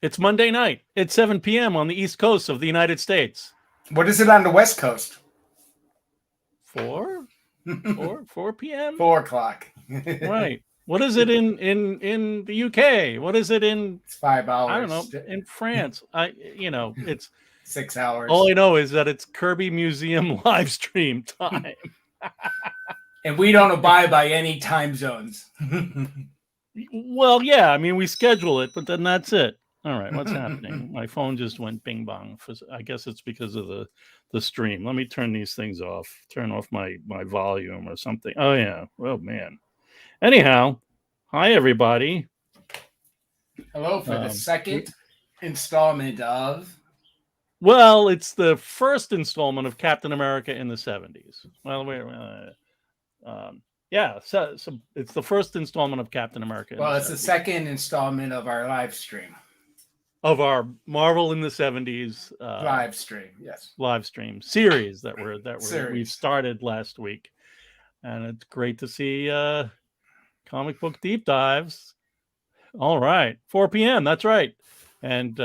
It's Monday night. It's 7 p.m. on the East Coast of the United States. What is it on the West Coast? 4 p.m. 4 o'clock. Right. What is it in the UK? What is it in? It's 5 hours. I don't know. In France, it's 6 hours. All I know is that it's Kirby Museum live stream time. And we don't abide by any time zones. Well, yeah. I mean, we schedule it, but then that's it. All right, what's happening? My phone just went bing bong. I guess it's because of the stream. Let me turn these things off. Turn off my volume or something. Oh yeah. Oh man. Anyhow, hi everybody. Hello for the second installment of. Well, it's the first installment of Captain America in the 70s. Well, yeah, so it's the first installment of Captain America. Well, it's the second installment of our live stream. Of our Marvel in the 70s live stream, yes. Live stream series that we started last week. And it's great to see comic book deep dives. All right, 4 p.m. That's right. And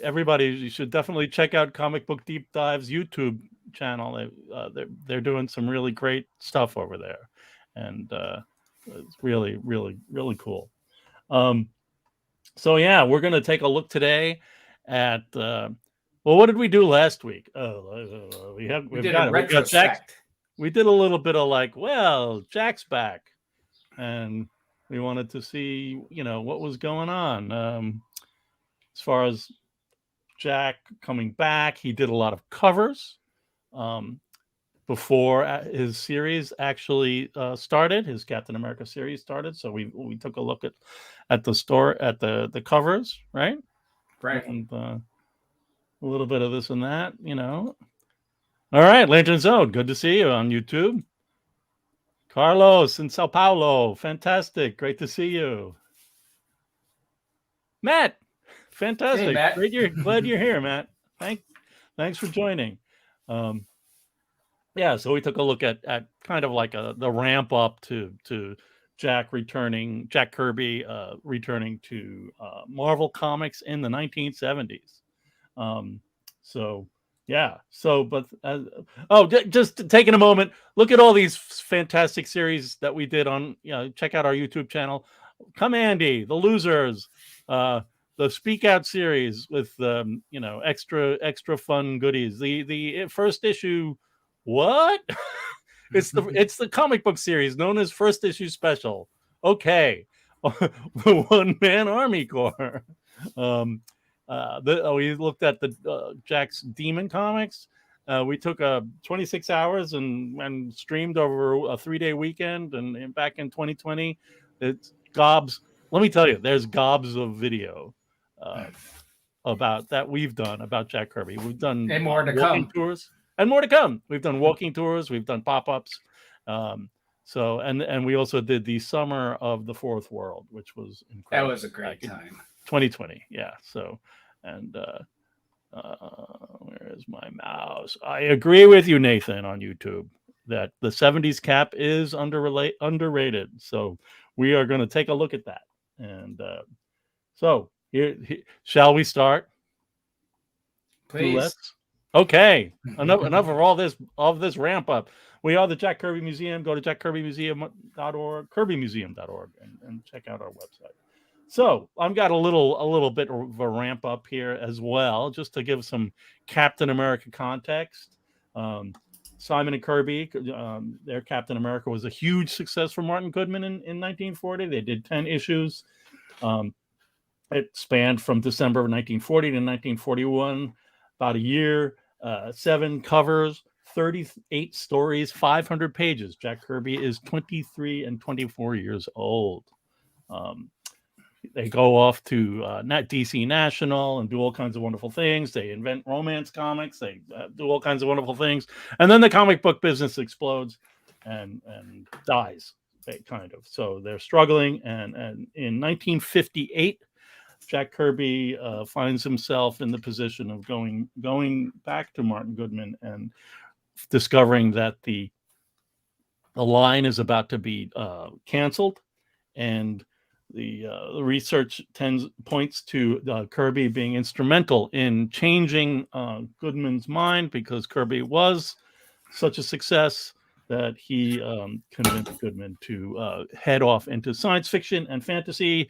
everybody, you should definitely check out Comic Book Deep Dive's YouTube channel. They're doing some really great stuff over there, and it's really, really, really cool. So yeah, we're going to take a look today at well, what did we do last week? We did a retrospect. We did a little bit of like, well, Jack's back, and we wanted to see, what was going on as far as Jack coming back. He did a lot of covers before his series actually started. His Captain America series started, so we took a look at the store at the covers, right? Right. And a little bit of this and that, All right, Lantern Zone, good to see you on YouTube. Carlos in Sao Paulo, fantastic, great to see you. Matt, fantastic. Hey, Matt. Glad you're here, Matt. Thanks for joining. Yeah, so we took a look at kind of like the ramp up to Jack Kirby returning to Marvel Comics in the 1970s. So yeah. So, but just taking a moment, look at all these fantastic series that we did on. Check out our YouTube channel. Come Andy, The Losers, the Speak Out series with extra fun goodies. The first issue. What? it's the comic book series known as First Issue Special. Okay, the One Man Army Corps. We looked at the Jack's Demon comics. We took 26 hours and streamed over a 3-day weekend. And back in 2020, it's gobs. Let me tell you, there's gobs of video about that we've done about Jack Kirby. We've done and more to come. Tours. And more to come. We've done walking tours. We've done pop-ups. So we also did the Summer of the Fourth World, which was incredible. That was a great time. 2020, yeah. So, and where is my mouse? I agree with you, Nathan, on YouTube that the 70s Cap is underrated. So we are going to take a look at that. And so here, shall we start? Please. Okay, enough of all this ramp up. We are the Jack Kirby Museum. Go to jackkirbymuseum.org, kirbymuseum.org, and check out our website. So I've got a little bit of a ramp up here as well, just to give some Captain America context. Simon and Kirby, their Captain America was a huge success for Martin Goodman in 1940. They did 10 issues. It spanned from December of 1940 to 1941. About a year, 7 covers, 38 stories, 500 pages. Jack Kirby is 23 and 24 years old. They go off to DC National and do all kinds of wonderful things. They invent romance comics. They do all kinds of wonderful things. And then the comic book business explodes and dies, kind of. So they're struggling. And in 1958, Jack Kirby finds himself in the position of going back to Martin Goodman and discovering that the line is about to be canceled, and the research points to Kirby being instrumental in changing Goodman's mind, because Kirby was such a success that he convinced Goodman to head off into science fiction and fantasy,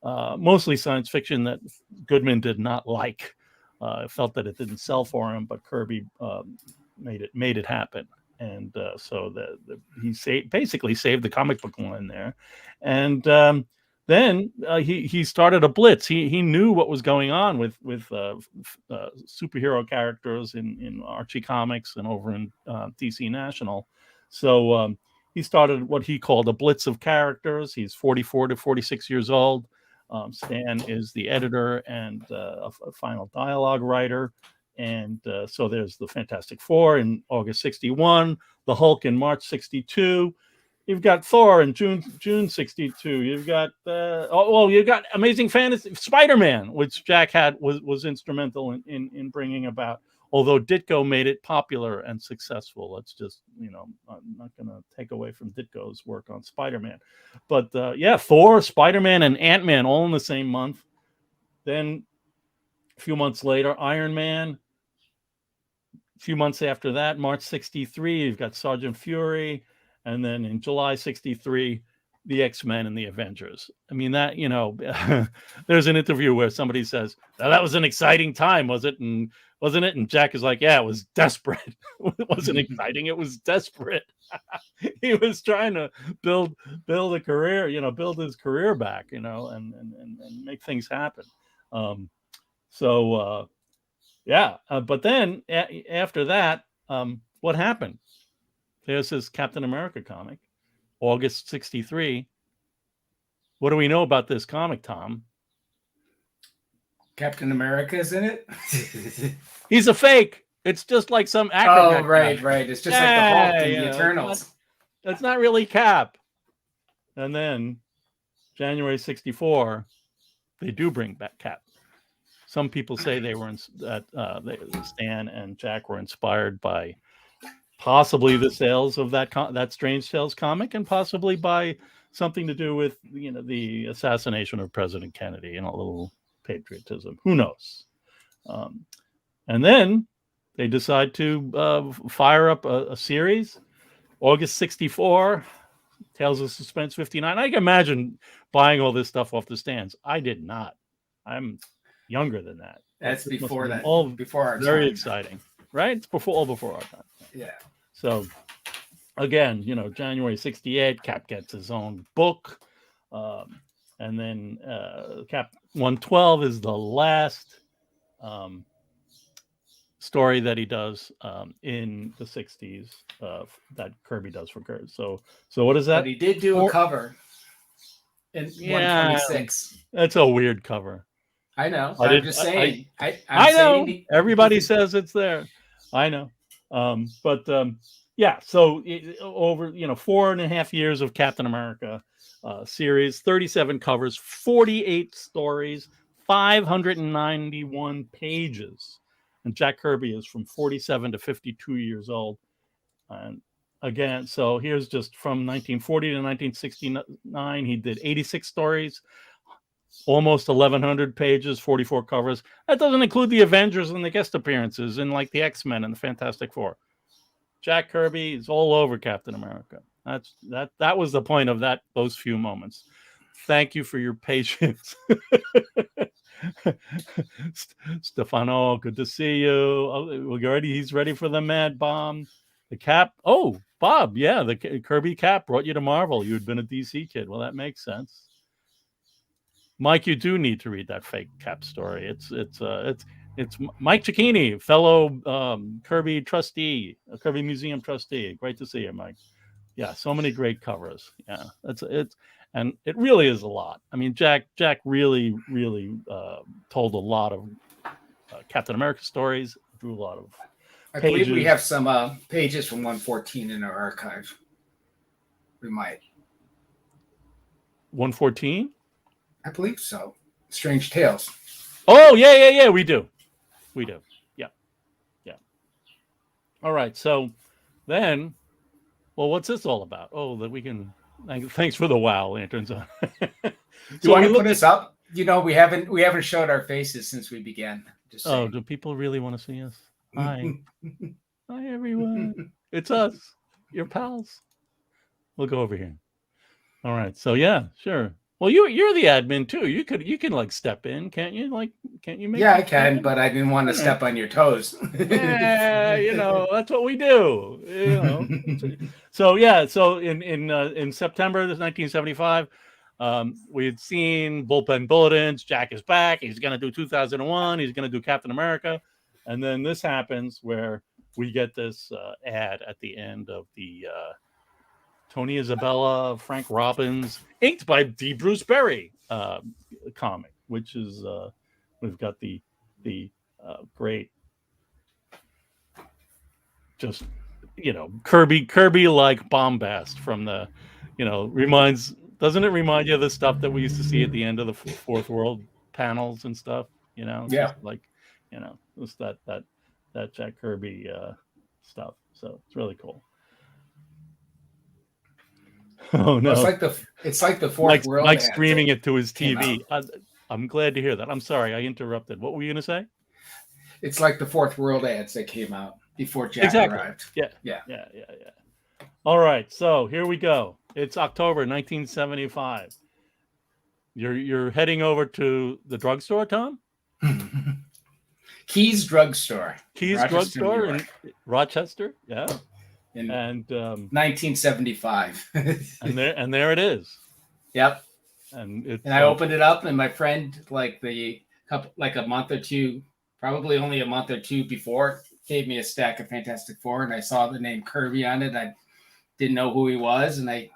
mostly science fiction that Goodman did not like. Felt that it didn't sell for him, but Kirby made it happen. And so he basically saved the comic book line there. And then he started a blitz. He knew what was going on with superhero characters in Archie Comics and over in DC National. So he started what he called a blitz of characters. He's 44 to 46 years old. Stan is the editor and a final dialogue writer. And so there's the Fantastic Four in August 61, the Hulk in March 62. You've got Thor in June 62. You've got you've got Amazing Fantasy Spider-Man, which Jack was instrumental in bringing about. Although Ditko made it popular and successful. Let's just, I'm not going to take away from Ditko's work on Spider-Man. But Thor, Spider-Man, and Ant-Man all in the same month. Then a few months later, Iron Man. A few months after that, March 63, you've got Sergeant Fury. And then in July 63, the X-Men and the Avengers. I mean, that, there's an interview where somebody says, that was an exciting time, was it? And wasn't it? And Jack is like, yeah, it was desperate. It wasn't exciting. It was desperate. He was trying to build a career, build his career back, and make things happen. But then after that, what happened? There's this Captain America comic, August 63. What do we know about this comic, Tom? Captain America's in it? He's a fake. It's just like some acrobat. Oh, right. It's just like the Hulk and the Eternals. That's not really Cap. And then January 64, they do bring back Cap. Some people say they were Stan and Jack were inspired by possibly the sales of that Strange Tales comic, and possibly by something to do with the assassination of President Kennedy and a little patriotism. Who knows? And then they decide to fire up a series. August 64, Tales of Suspense 59. I can imagine buying all this stuff off the stands. I did not. I'm younger than that. That's before that. Before our very time. Exciting, right? It's before our time. Yeah. So again, January 68, Cap gets his own book. And then Cap 112 is the last story that he does in the 60s that Kirby does for Kirby. So what is that? But he did do a cover in 126. That's a weird cover. I know. I'm just saying. I know. Everybody says it's there. I know. So over 4.5 years of Captain America series, 37 covers, 48 stories, 591 pages. And Jack Kirby is from 47 to 52 years old. And again, so here's just from 1940 to 1969, he did 86 stories, almost 1,100 pages, 44 covers. That doesn't include the Avengers and the guest appearances and like the X-Men and the Fantastic Four. Jack Kirby is all over Captain America. That was the point of those few moments. Thank you for your patience. Stefano, good to see you. He's ready for the Mad Bomb. The Cap. Oh, Bob, yeah, the Kirby Cap brought you to Marvel. You had been a DC kid. Well, that makes sense. Mike, you do need to read that fake Cap story. It's Mike Cicchini, fellow Kirby trustee, a Kirby Museum trustee. Great to see you, Mike. Yeah, so many great covers. Yeah, and it really is a lot. I mean, Jack really told a lot of Captain America stories. Drew a lot of pages. I believe we have some pages from 114 in our archive. We might. 114? I believe so. Strange Tales. Oh, yeah, we do. Yeah. All right, so then, well, what's this all about? Oh, that we can Thanks for the wow, Lanterns. Do you want to put us up? You know, we haven't showed our faces since we began. Just saying. Do people really want to see us? Hi. Hi, everyone. It's us, your pals. We'll go over here. All right. So yeah, sure. Well, you're the admin too. You can like step in, can't you? Like, can't you make? Yeah, I can, but I didn't want to step on your toes. Yeah, that's what we do. So yeah, so in September of 1975, we had seen Bullpen Bulletins. Jack is back. He's gonna do 2001. He's gonna do Captain America, and then this happens where we get this ad at the end of the Tony Isabella, Frank Robbins, inked by D. Bruce Berry comic, which is we've got the great, just Kirby like bombast from the, doesn't it remind you of the stuff that we used to see at the end of the Fourth World panels and stuff? Yeah, just like just that Jack Kirby stuff. So it's really cool. Oh no! It's like the Fourth World. Mike's streaming it to his TV. I'm glad to hear that. I'm sorry, I interrupted. What were you going to say? It's like the Fourth World ads that came out before Jack arrived. Yeah. All right, so here we go. It's October 1975. You're heading over to the drugstore, Tom? Keys Drugstore. Keys Drugstore in Rochester. Yeah. In 1975. and there it is. Yep. And I opened it up, and my friend, like a month or two, probably only a month or two before, gave me a stack of Fantastic Four, and I saw the name Kirby on it. I didn't know who he was, and I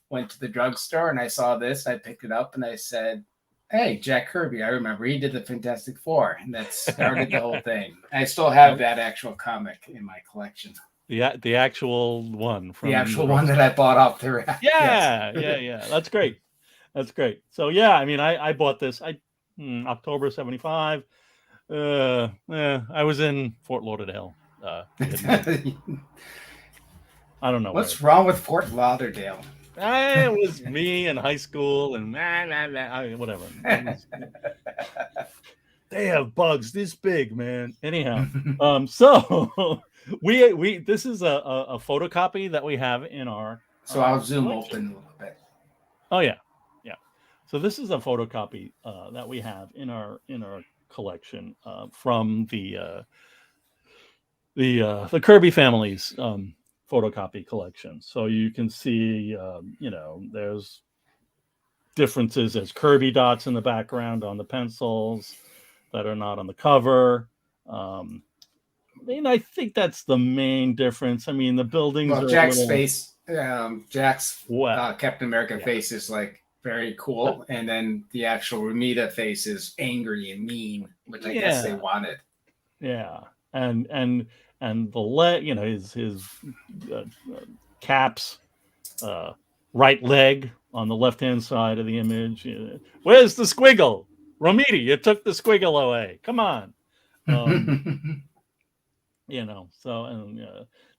went to the drugstore and I saw this. I picked it up and I said, "Hey, Jack Kirby, I remember he did the Fantastic Four," and that started the whole thing. I still have that actual comic in my collection. The actual one from the actual one that I bought off the rack. Yeah. That's great. So yeah, I mean, I bought this October 75. I was in Fort Lauderdale. I don't know what's wrong with Fort Lauderdale. It was me in high school and whatever. They have bugs this big, man. Anyhow, so we this is a photocopy that we have in our. So I'll zoom open a little bit. Oh yeah. So this is a photocopy that we have in our collection from the Kirby family's photocopy collection. So you can see, there's differences. There's Kirby dots in the background on the pencils that are not on the cover. I think that's the main difference. I mean, the buildings are Jack's face, Jack's Captain America face is like very cool, and then the actual Ramita face is angry and mean, which I guess they wanted. Yeah, and the leg, his Cap's right leg on the left-hand side of the image. Where's the squiggle? Ramita, you took the squiggle away. Come on. So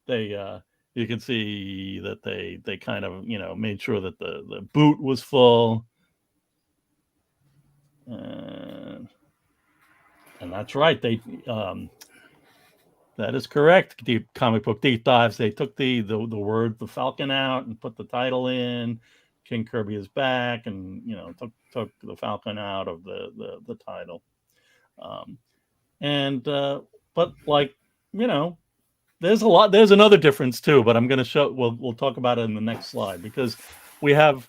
they you can see that they kind of made sure that the boot was full, and that's right. They that is correct. The comic book deep dives, they took the word "the Falcon" out and put the title in. King Kirby is back, and took the Falcon out of the title. But there's a lot. There's another difference too, but I'm going to show. We'll talk about it in the next slide, because we have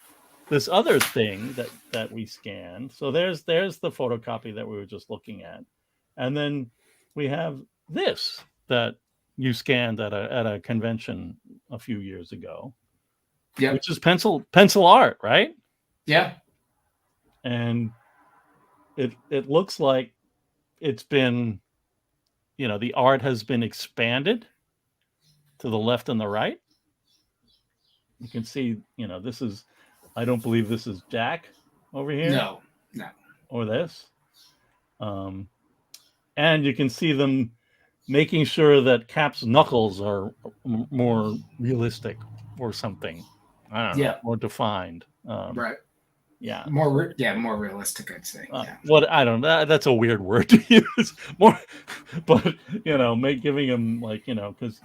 this other thing that we scanned. So there's the photocopy that we were just looking at, and then we have this that you scanned at a convention a few years ago. Yeah, which is pencil art, right? Yeah, and it looks like it's been, the art has been expanded to the left and the right. You can see, this is, I don't believe this is Jack over here. No. Or this. And you can see them making sure that Cap's knuckles are more realistic or something. I don't know, more defined. Right. Yeah. More realistic, I'd say. Yeah. What I don't know. That's a weird word to use. More, but giving him like because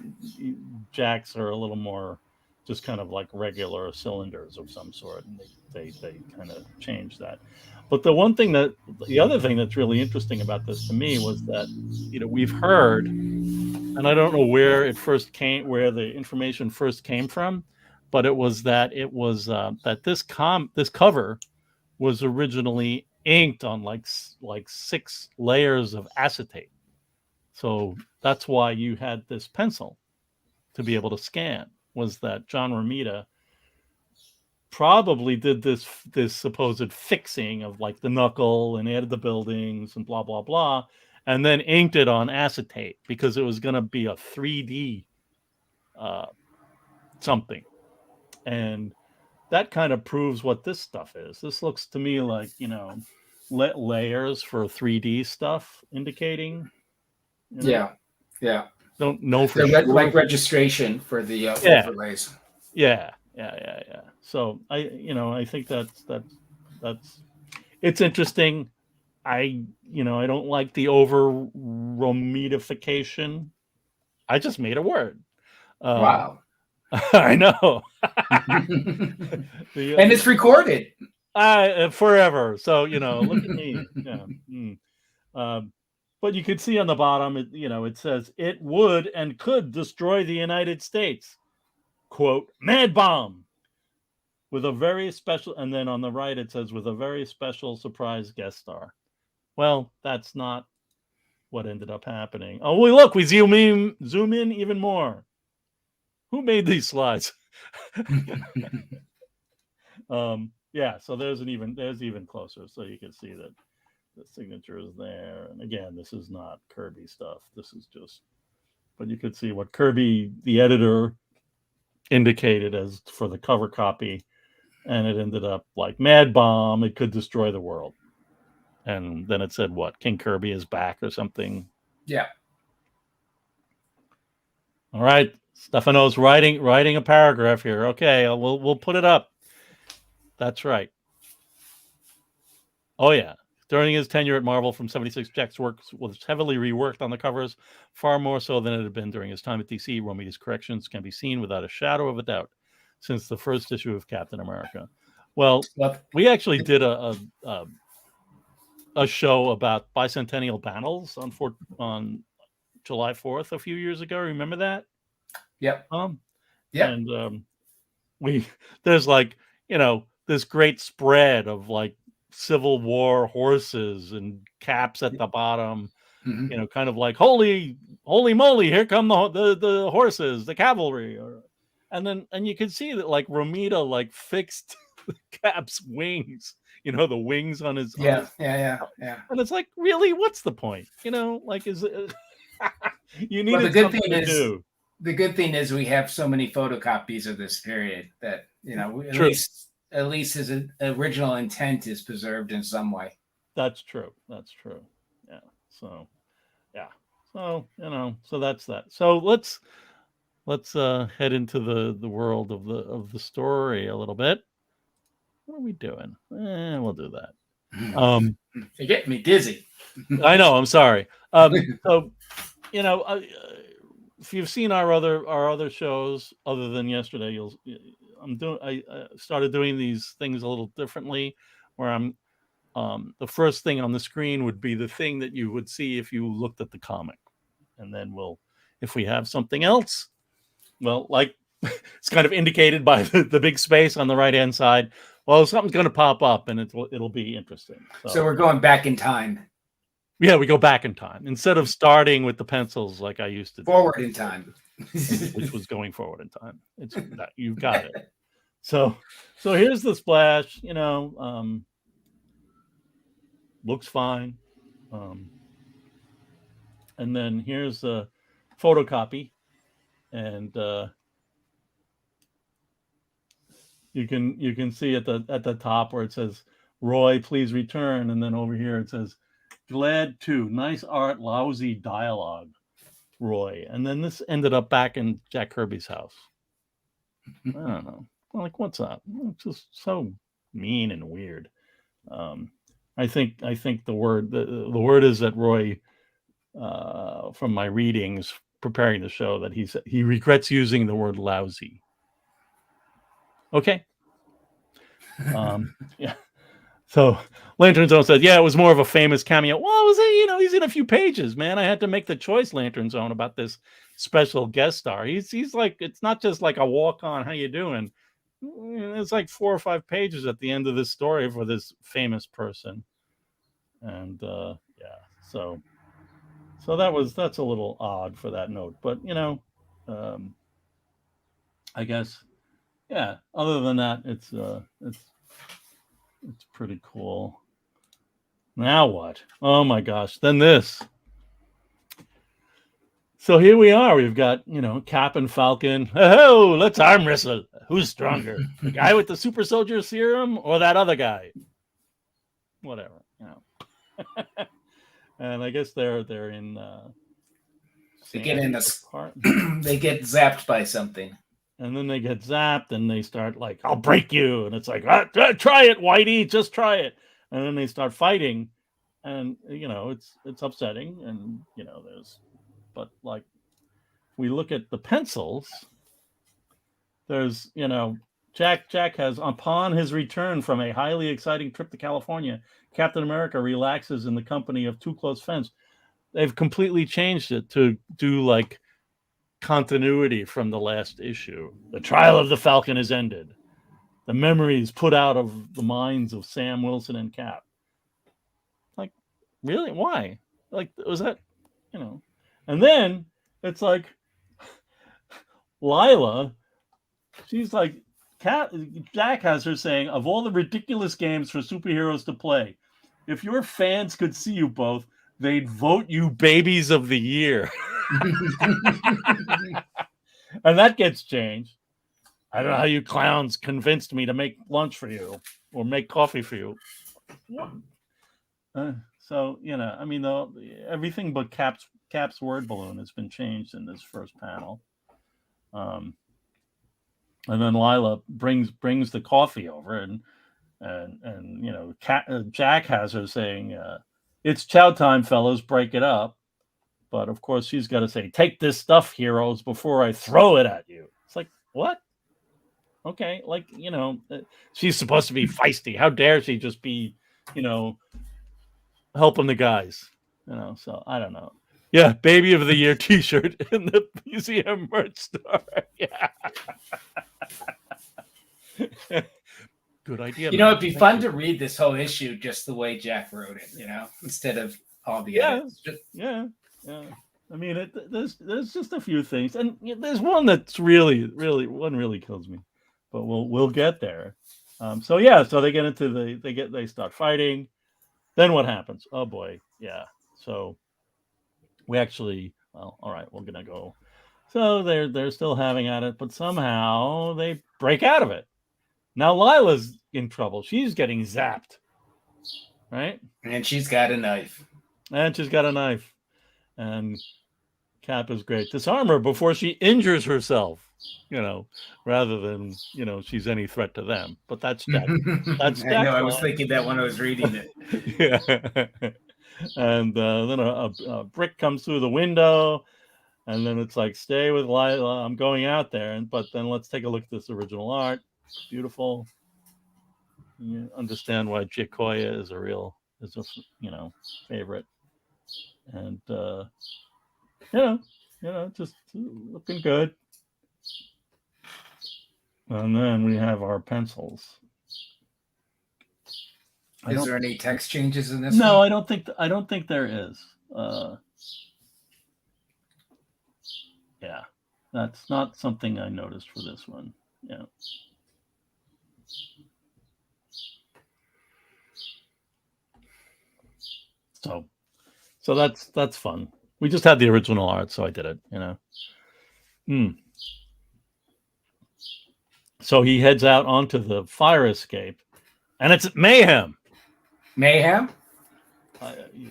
jacks are a little more just kind of like regular cylinders of some sort, and they kind of change that. But the other thing that's really interesting about this to me was that we've heard, and I don't know where the information first came from, but it was that this cover was originally inked on like 6 layers of acetate. So that's why you had this pencil to be able to scan, was that John Romita probably did this supposed fixing of like the knuckle and added the buildings and blah, blah, blah, and then inked it on acetate because it was going to be a 3D something. And that kind of proves what this stuff is. This looks to me like, layers for 3D stuff indicating. Yeah. Don't know for sure. Like registration for the overlays. Yeah. So I think that's it's interesting. I don't like the over Romitification. I just made a word. Wow. I know. And it's recorded. Forever. So, look at me. Yeah. But you could see on the bottom, it says it would and could destroy the United States. Quote, mad bomb. With a very special, and then on the right, it says with a very special surprise guest star. Well, that's not what ended up happening. Oh, look, we zoom in even more. Who made these slides? Yeah, so there's even closer, so you can see that the signature is there. And again, this is not Kirby stuff. This is just, but you could see what Kirby, the editor, indicated as for the cover copy, and it ended up like mad bomb. It could destroy the world, and then it said what King Kirby is back or something. Yeah. All right, Stefano's writing a paragraph here. Okay, we'll put it up. That's right. Oh yeah. During his tenure at Marvel from 76, Jack's work was heavily reworked on the covers, far more so than it had been during his time at DC. Romita's corrections can be seen without a shadow of a doubt since the first issue of Captain America. Well, we actually did a show about bicentennial battles on July 4th a few years ago. Remember that? Yep. Yeah. And there's like, this great spread of like Civil War horses and caps at the bottom, kind of like holy moly, here come the horses, the cavalry, and you can see that like Romita like fixed the cap's wings, the wings on his yeah. And it's like, really, what's the point? Like is it you need the good thing is do. The good thing is we have so many photocopies of this period that at least his original intent is preserved in some way. That's true. Yeah. So, yeah. So, so that's that. So let's head into the world of the story a little bit. What are we doing? We'll do that. You're getting me dizzy. I know. I'm sorry. So, if you've seen our other shows other than yesterday, I started doing these things a little differently, where I'm the first thing on the screen would be the thing that you would see if you looked at the comic, and then if we have something else, well, like it's kind of indicated by the big space on the right hand side. Well, something's going to pop up, and it'll be interesting. So we're going back in time. Yeah, we go back in time instead of starting with the pencils like I used to do. Forward in time. Which was going forward in time. It's that you've got it. So here's the splash. Looks fine. And then here's a photocopy, and you can see at the top where it says Roy, please return, and then over here it says glad to, nice art, lousy dialogue, Roy. And then this ended up back in Jack Kirby's house. I don't know. like, what's up? It's just so mean and weird. I think the word is that Roy, from my readings preparing the show, that he regrets using the word lousy. Okay. Yeah. So Lantern Zone said, yeah, it was more of a famous cameo. Well, it was he's in a few pages, man. I had to make the choice, Lantern Zone, about this special guest star. He's like, it's not just like a walk on, how you doing? It's like 4 or 5 pages at the end of this story for this famous person. And yeah, so that's a little odd for that note, but I guess, yeah, other than that, it's pretty cool. Now what? Oh my gosh, then this. So here we are. We've got, Cap and Falcon. Oh, let's arm wrestle. Who's stronger? The guy with the super soldier serum or that other guy? Whatever, And I guess they're in they get in they get zapped by something. And then they get zapped and they start like, I'll break you. And it's like, try it, Whitey, just try it. And then they start fighting. And, it's upsetting. And, but like, we look at the pencils, there's, Jack has, upon his return from a highly exciting trip to California, Captain America relaxes in the company of 2 close friends. They've completely changed it to do like continuity from the last issue. The trial of the Falcon is ended. The memories put out of the minds of Sam Wilson and Cap. Like, really? Why? Like, was that, And then it's like Lila, she's like, Jack has her saying, of all the ridiculous games for superheroes to play, if your fans could see you both, they'd vote you babies of the year. And that gets changed. I don't know how you clowns convinced me to make lunch for you or make coffee for you. So, I mean, everything but Cap's word balloon has been changed in this first panel. And then Lila brings the coffee over, and Jack has her saying, it's chow time, fellas, break it up. But of course, she's got to say, take this stuff, heroes, before I throw it at you. It's like, what? Okay, like, she's supposed to be feisty. How dare she just be, helping the guys? So I don't know. Yeah, Baby of the Year t-shirt in the museum merch store. Yeah. Good idea. It'd be fun to read this whole issue just the way Jack wrote it, instead of all the edits. Yeah. I mean, there's just a few things, and there's one that's really kills me, but we'll get there. So they get into they start fighting. Then what happens? Oh boy, yeah. So we actually, well, all right, we're gonna go. So they're still having at it, but somehow they break out of it. Now Lila's in trouble. She's getting zapped, right? And she's got a knife. And Cap is great. Disarm her before she injures herself, rather than, she's any threat to them. But that's Jack. That's Jack. I know, I was thinking that when I was reading it. Yeah. And then a brick comes through the window, and then it's like, stay with Lila. I'm going out there. But then let's take a look at this original art. It's beautiful. You understand why Jacoya is a favorite. And just looking good. And then we have our pencils. Is there any text changes in this? No, one? I don't think there is. Yeah, that's not something I noticed for this one. Yeah. So that's fun. We just had the original art, so I did it, So he heads out onto the fire escape, and it's mayhem. Mayhem?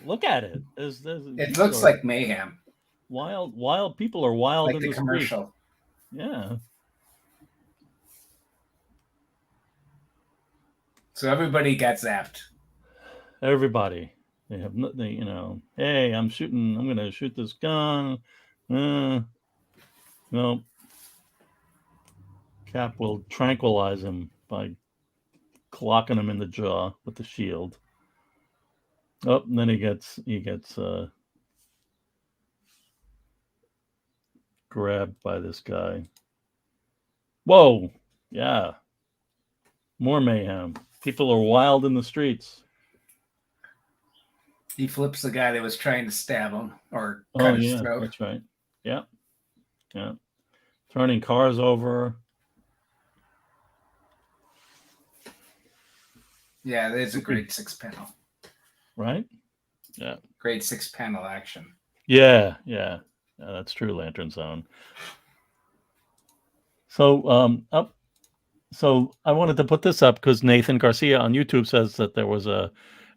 Look at it. It looks like mayhem. Wild people are wild like in the the commercial. Street. Yeah. So everybody got zapped. Everybody. They have, hey, I'm going to shoot this gun. No. Cap will tranquilize him by clocking him in the jaw with the shield. Oh, and then he gets grabbed by this guy. Whoa, yeah, more mayhem. People are wild in the streets. He flips the guy that was trying to stab him or cut his throat. That's right. Yeah, turning cars over. Yeah, there's a grade 6 panel. Right? Yeah. Grade 6 panel action. Yeah, that's true, Lantern Zone. So, so I wanted to put this up because Nathan Garcia on YouTube says that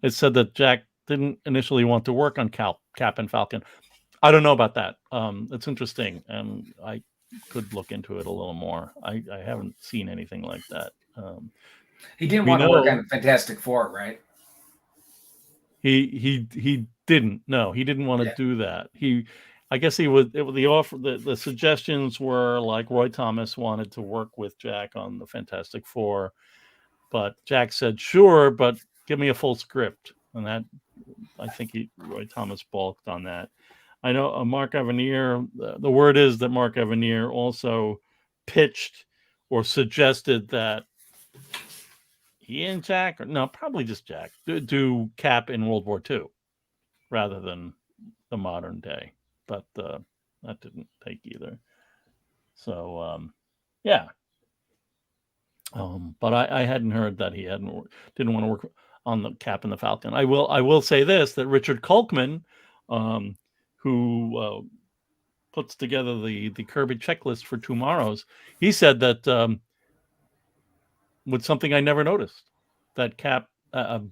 it said that Jack didn't initially want to work on Cap and Falcon. I don't know about that. It's interesting, and I could look into it a little more. I haven't seen anything like that. He didn't want to work on the Fantastic Four, right? He didn't. No, he didn't want to do that. I guess the suggestions were like Roy Thomas wanted to work with Jack on the Fantastic Four, but Jack said, sure, but give me a full script. And that, I think Roy Thomas balked on that. I know Mark Evanier, the word is that Mark Evanier also pitched or suggested that he and Jack, probably just Jack, do Cap in World War II rather than the modern day. But that didn't take either. So, yeah. But I hadn't heard that he didn't want to work on the Cap and the Falcon. I will say this, that Richard Kolkman, who puts together the Kirby checklist for tomorrow's, he said that with something I never noticed, that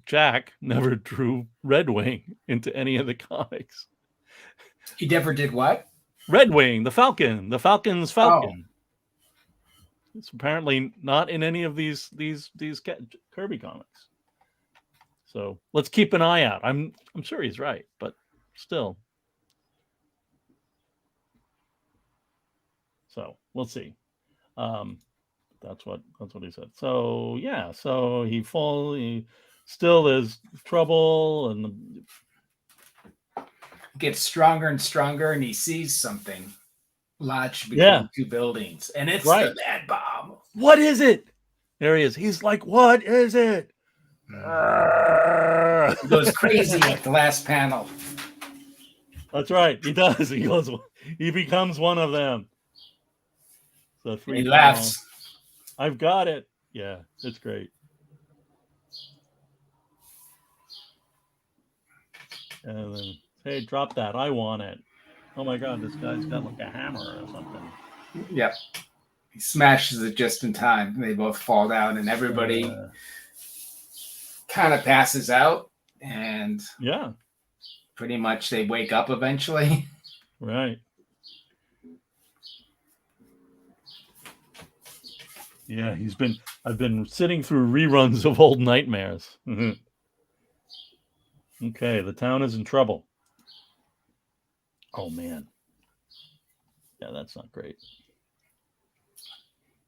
Jack never drew Red Wing into any of the comics. He never did what? Red Wing, the Falcon, the Falcon's Falcon. Oh. It's apparently not in any of these Kirby comics. So let's keep an eye out. I'm sure he's right, but still. So we'll see. That's what he said. So yeah, so he still there's trouble and gets stronger and stronger, and he sees something lodged between two buildings, and it's the Mad Bomb. What is it? There he is. He's like, what is it? He goes crazy at the last panel. That's right. He does. He becomes one of them. So he laughs. I've got it. Yeah, it's great. And then, hey, drop that. I want it. Oh my God, this guy's got like a hammer or something. Yep. He smashes it just in time. They both fall down, and everybody kind of passes out. And pretty much they wake up eventually. Right. Yeah, I've been sitting through reruns of old nightmares. Okay, the town is in trouble. Oh man. Yeah, that's not great.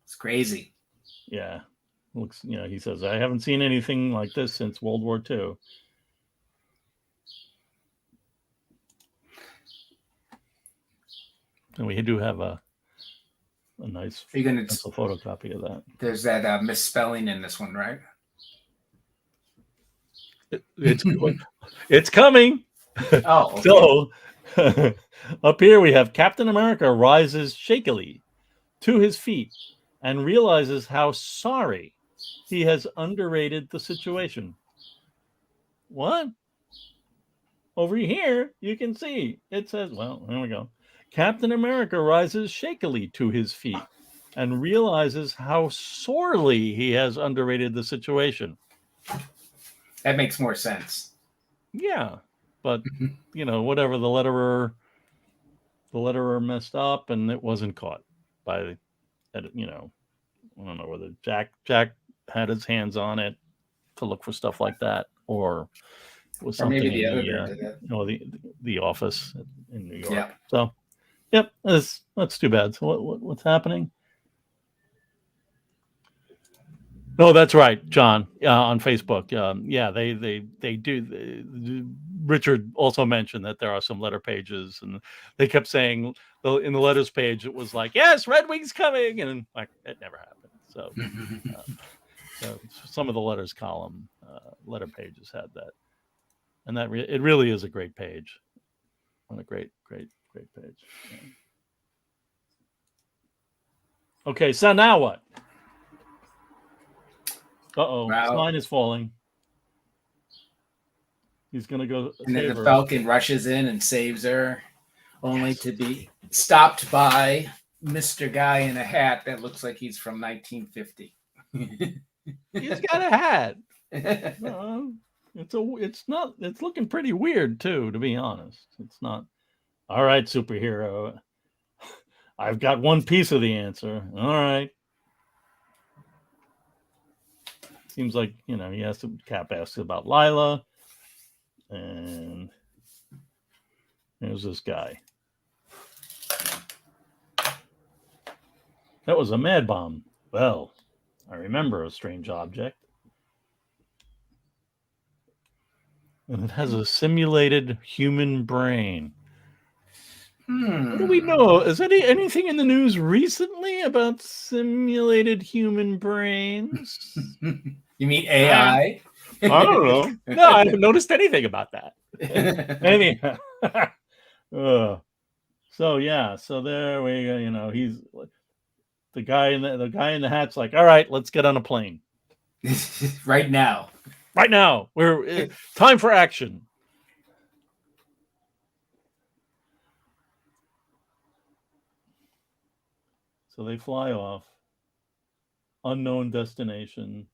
It's crazy. Yeah. Looks, he says, I haven't seen anything like this since World War II. And we do have a nice photocopy of that. There's that misspelling in this one, right? It's coming. Oh, okay. So up here we have Captain America rises shakily to his feet and realizes how sorry he has underrated the situation. What? Over here, you can see it says, well, there we go. Captain America rises shakily to his feet and realizes how sorely he has underrated the situation. That makes more sense. Yeah, but whatever, the letterer messed up and it wasn't caught I don't know whether Jack had his hands on it. to look for stuff like that, or it was Or maybe something the in editor did it. the office in New York. Yeah. So, yep, that's too bad. So what's happening? No, that's right, John. On Facebook, yeah, they do. Richard also mentioned that there are some letter pages, and they kept saying in the letters page it was like, "Yes, Red Wing's coming," and like it never happened. So some of the letters column letter pages had that, and that it really is a great page, on a great page. Yeah. Okay, so now what? Wow. Sign is falling. He's gonna go And then save the her. Falcon rushes in and saves her, only to be stopped by Mr. Guy in a hat that looks like he's from 1950. He's got a hat. It's looking pretty weird too, to be honest. It's not. All right, superhero. I've got one piece of the answer. All right. Seems like, Cap asks about Lila, and there's this guy. That was a mad bomb. Well, I remember a strange object. And it has a simulated human brain. What do we know? Is anything in the news recently about simulated human brains? You mean AI? I don't know. No, I haven't noticed anything about that. Anyhow. So yeah, so there we go. He's the guy in the hat's like, all right, let's get on a plane Right now. right now. We're time for action. So they fly off, unknown destination.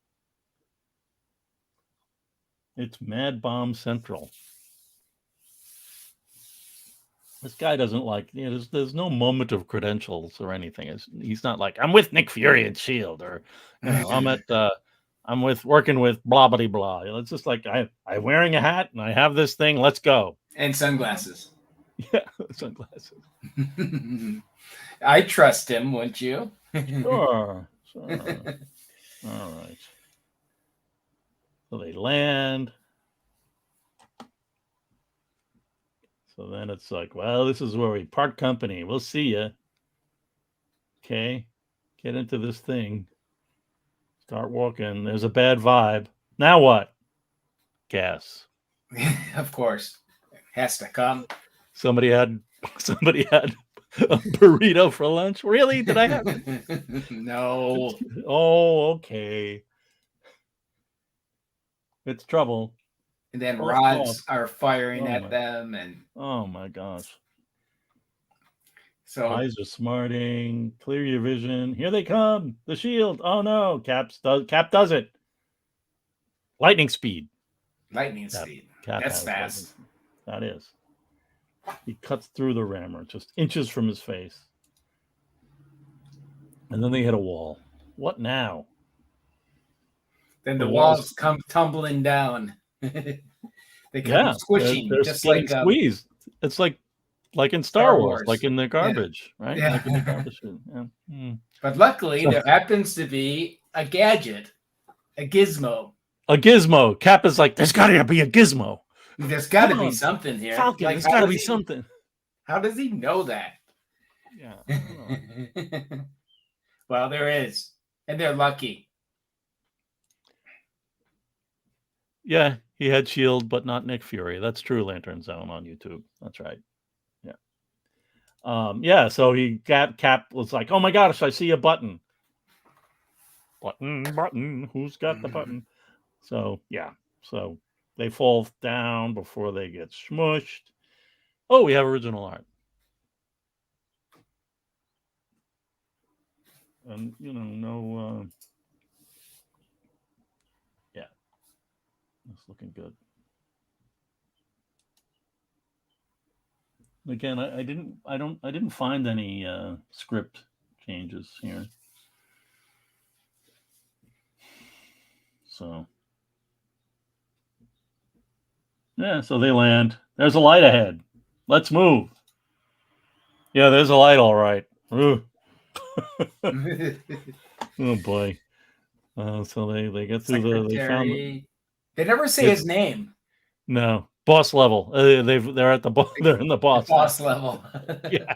It's Mad Bomb Central. This guy doesn't like, there's no moment of credentials or anything. He's not like, I'm with Nick Fury and Shield, or I'm working with blah blah blah. It's just like I'm wearing a hat and I have this thing. Let's go. And sunglasses. Yeah, sunglasses. I trust him, wouldn't you? Sure. All right. So they land. So then it's like, well, this is where we part company. We'll see you. Okay. Get into this thing. Start walking. There's a bad vibe. Now what? Gas. Of course. Has to come. Somebody had a burrito for lunch. Really? Did I have it? No. Oh, okay. It's trouble. And then rods are firing at them, and oh my gosh. So eyes are smarting. Clear your vision. Here they come. The shield. Oh no. Cap does it. Lightning speed. Cap That's fast. That is. He cuts through the rammer, just inches from his face. And then they hit a wall. What now? Then the walls come tumbling down. They come squishing, they're just like squeezed. It's like in Star Wars, like in the garbage, right? Yeah. Like in the garbage. Yeah. But luckily, there happens to be a gadget, a gizmo. A gizmo. Cap is like, there's got to be a gizmo. There's got to be something here. Falcon, like, there's got to be something. How does he know that? Yeah. Well, there is. And they're lucky. Yeah, he had Shield, but not Nick Fury. That's true, Lantern Zone on YouTube. That's right. Yeah. So Cap was like, oh my gosh, I see a button. Button. Who's got the button? So yeah. So they fall down before they get smushed. Oh, we have original art. And no. Yeah, it's looking good. Again, I didn't find any script changes here. So Yeah, so they land. There's a light ahead. Let's move. Yeah, there's a light, all right. Ooh. Oh boy. So they get through they found Secretary. They never say it's his name. no boss level. They're at the they're in the The boss boss level. level. Yeah.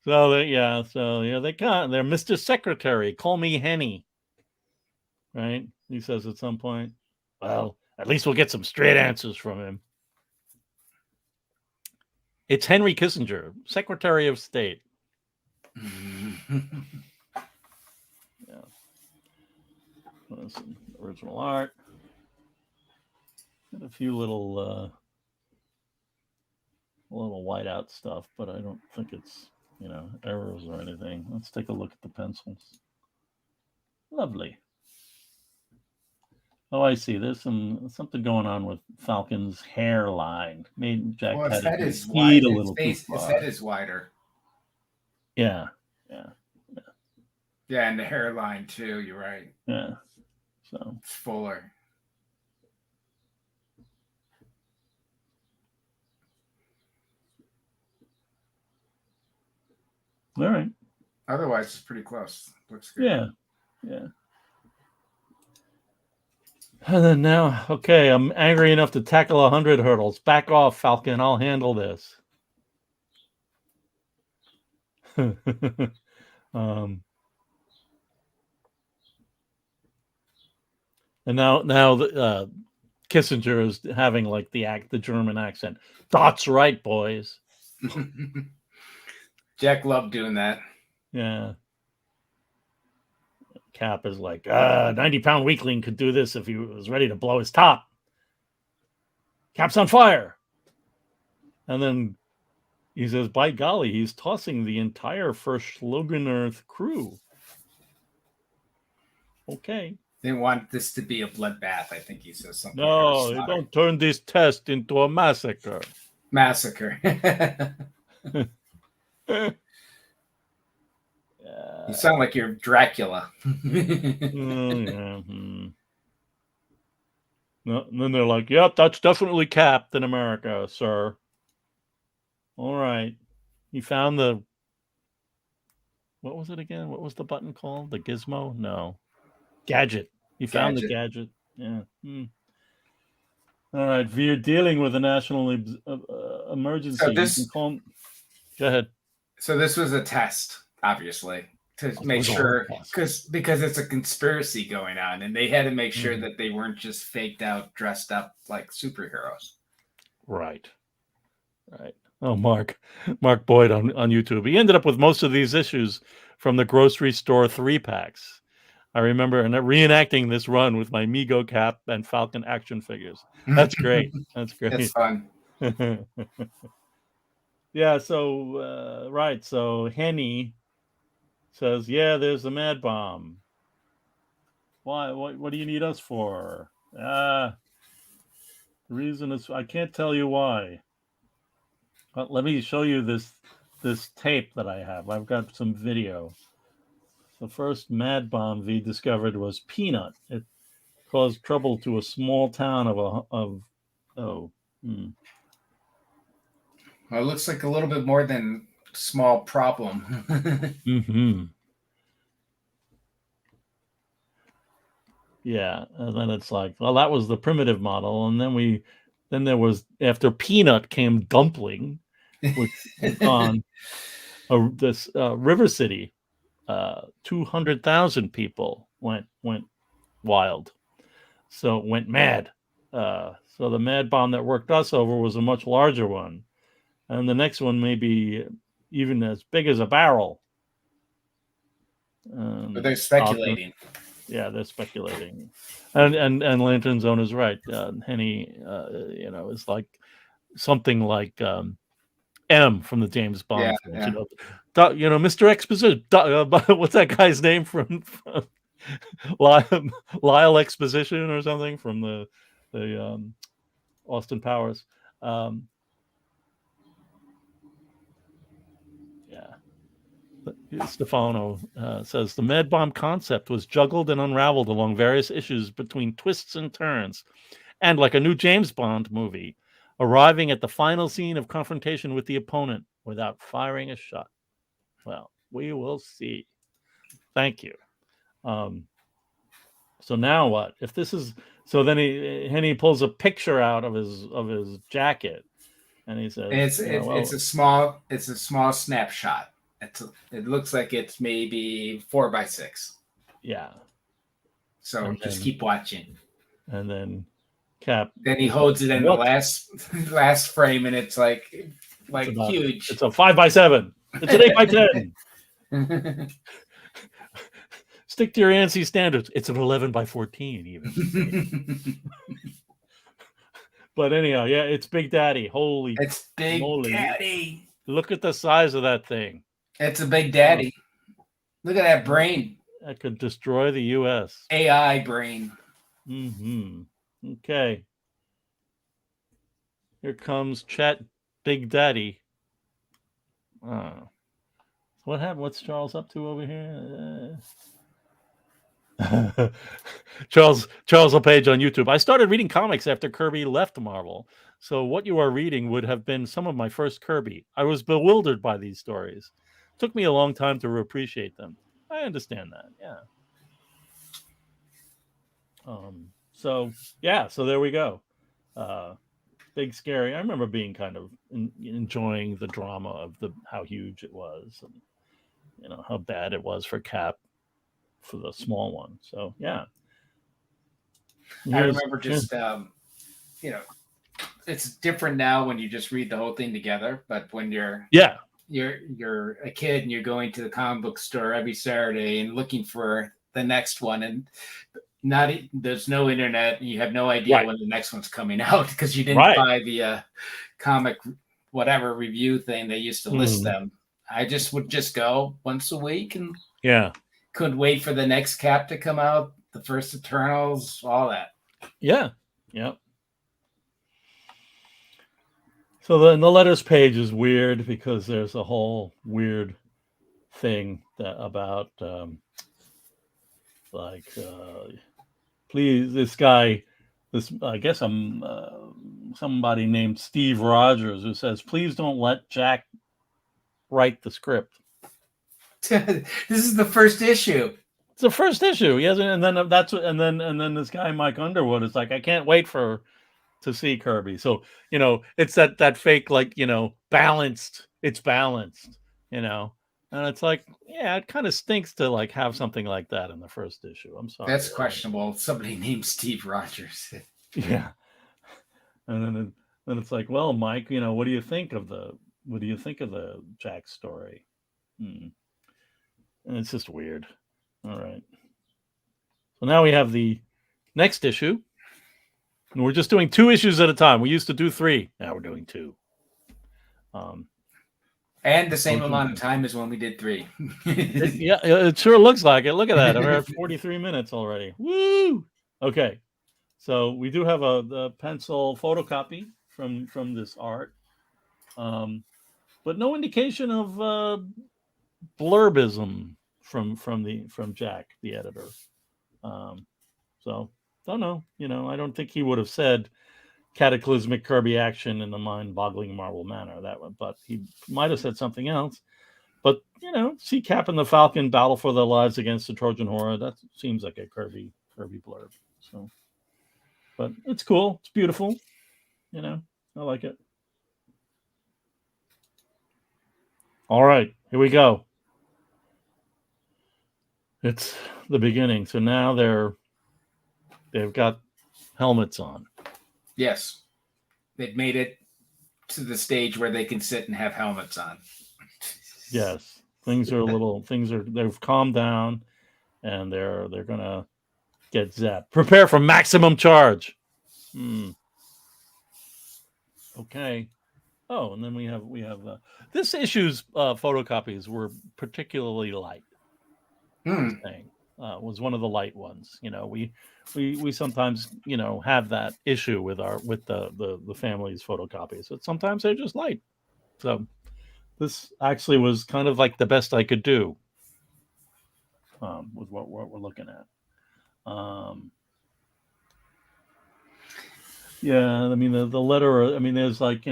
So they can't. They're Mr. Secretary. Call me Henny. Right? He says at some point. Well, at least we'll get some straight answers from him. It's Henry Kissinger, Secretary of State. Yeah. Some original art. And a few little whiteout stuff, but I don't think it's errors or anything. Let's take a look at the pencils. Lovely. Oh, I see. There's something going on with Falcon's hairline. Made Jack Well, his cut head his is feet wide. a little too His far. head is wider. Yeah. Yeah, and the hairline too. You're right. Yeah. So it's fuller. All right. Otherwise, it's pretty close. Looks good. Yeah. Yeah. And then now, okay, I'm angry enough to tackle 100 hurdles. Back off, Falcon. I'll handle this. And now Kissinger is having like the German accent. That's right, boys. Jack loved doing that. Yeah. Cap is like, 90-pound weakling could do this if he was ready to blow his top. Cap's on fire. And then he says, by golly, he's tossing the entire first Schlogenerth crew. Okay. They want this to be a bloodbath. I think he says something. No, they don't turn this test into a massacre. Massacre. You sound like you're Dracula. Yeah. No, and then they're like, yep, that's definitely Captain America, sir. All right. He found what was it again? What was the button called? The gizmo? No. Gadget. He found the gadget. Yeah. All right. If you're dealing with a national emergency, So you can call. Go ahead. So this was a test, obviously, to make sure, because it's a conspiracy going on, and they had to make sure that they weren't just faked out, dressed up like superheroes. Right. Oh, Mark Boyd on YouTube. He ended up with most of these issues from the grocery store 3-packs. I remember reenacting this run with my Mego Cap and Falcon action figures. That's great. That's great. It's fun. Yeah. So right. So Henny says, "Yeah, there's a mad bomb. Why? What do you need us for? The reason is I can't tell you why. But let me show you this tape that I have. I've got some video. The first mad bomb we discovered was Peanut. It caused trouble to a small town Well, it looks like a little bit more than small problem. Yeah, and then it's like, well, that was the primitive model, and then there was, after Peanut came Dumpling, which on this River City, 200,000 people went wild, so it went mad. So the mad bomb that worked us over was a much larger one, and the next one may be even as big as a barrel. But they're speculating. Yeah, they're speculating, and Lantern Zone is right. Henny, is like something like M from the James Bond films. Mr. Exposition. What's that guy's name from Lyle Exposition or something from the Austin Powers? Stefano says the mad bomb concept was juggled and unraveled along various issues between twists and turns, And like a new James Bond movie, arriving at the final scene of confrontation with the opponent without firing a shot. Well, we will see. Thank you. So now what? If this is so, then he pulls a picture out of his jacket, and he says, it's a small snapshot. It looks like it's maybe 4x6. Yeah. So just keep watching. And then Cap. Then he holds it in the last frame, and it's like huge. It's a 5x7. It's an 8x10. Stick to your ANSI standards. It's an 11x14 even. But anyhow, yeah, it's Big Daddy. It's Big Daddy. Look at the size of that thing. It's a Big Daddy. Look at that brain. That could destroy the U.S. AI brain. Okay. Here comes Chat Big Daddy. What happened? What's Charles up to over here? Charles LePage on YouTube. I started reading comics after Kirby left Marvel, so what you are reading would have been some of my first Kirby. I was bewildered by these stories. Took me a long time to appreciate them. I understand that. Yeah. So there we go. Big Scary. I remember being kind of enjoying the drama of how huge it was, and how bad it was for Cap, for the small one. So yeah. I remember just it's different now when you just read the whole thing together, but when you're a kid and you're going to the comic book store every Saturday and looking for the next one, and there's no internet, and you have no idea when the next one's coming out because you didn't buy the comic whatever review thing they used to list them. I would just go once a week and couldn't wait for the next Cap to come out, the first Eternals, all that. Yeah. So then the letters page is weird because there's a whole weird thing about please, this guy, I guess I'm somebody named Steve Rogers, who says, please don't let Jack write the script. This is the first issue. It's the first issue. He hasn't, and then and then this guy Mike Underwood is like, I can't wait to see Kirby. So it's that fake balanced. It's balanced, and it's like, yeah, it kind of stinks to have something like that in the first issue. I'm sorry. That's questionable. Somebody named Steve Rogers. Yeah, and then it's like, well, Mike, what do you think of the Jack story? And it's just weird. All right. So now we have the next issue. And we're just doing 2 issues at a time. We used to do 3. Now we're doing 2. And the same amount of time as when we did 3. It sure looks like it. Look at that. We're at 43 minutes already. Woo! Okay. So we do have the pencil photocopy from this art. But no indication of blurbism from Jack, the editor. So don't know. I don't think he would have said cataclysmic Kirby action in a mind-boggling Marvel manner. But he might have said something else. But see Cap and the Falcon battle for their lives against the Trojan Horror. That seems like a Kirby blurb. So, but it's cool. It's beautiful. I like it. All right, here we go. It's the beginning. So now they've got helmets on. Yes. They've made it to the stage where they can sit and have helmets on. Yes. They've calmed down, and they're gonna get zapped. Prepare for maximum charge. Okay. Oh, and then we have this issue's photocopies were particularly light. Thing was one of the light ones. We sometimes have that issue with the family's photocopies, but sometimes they're just light. So this actually was kind of like the best I could do with what we're looking at. Yeah, I mean the letter. I mean, there's like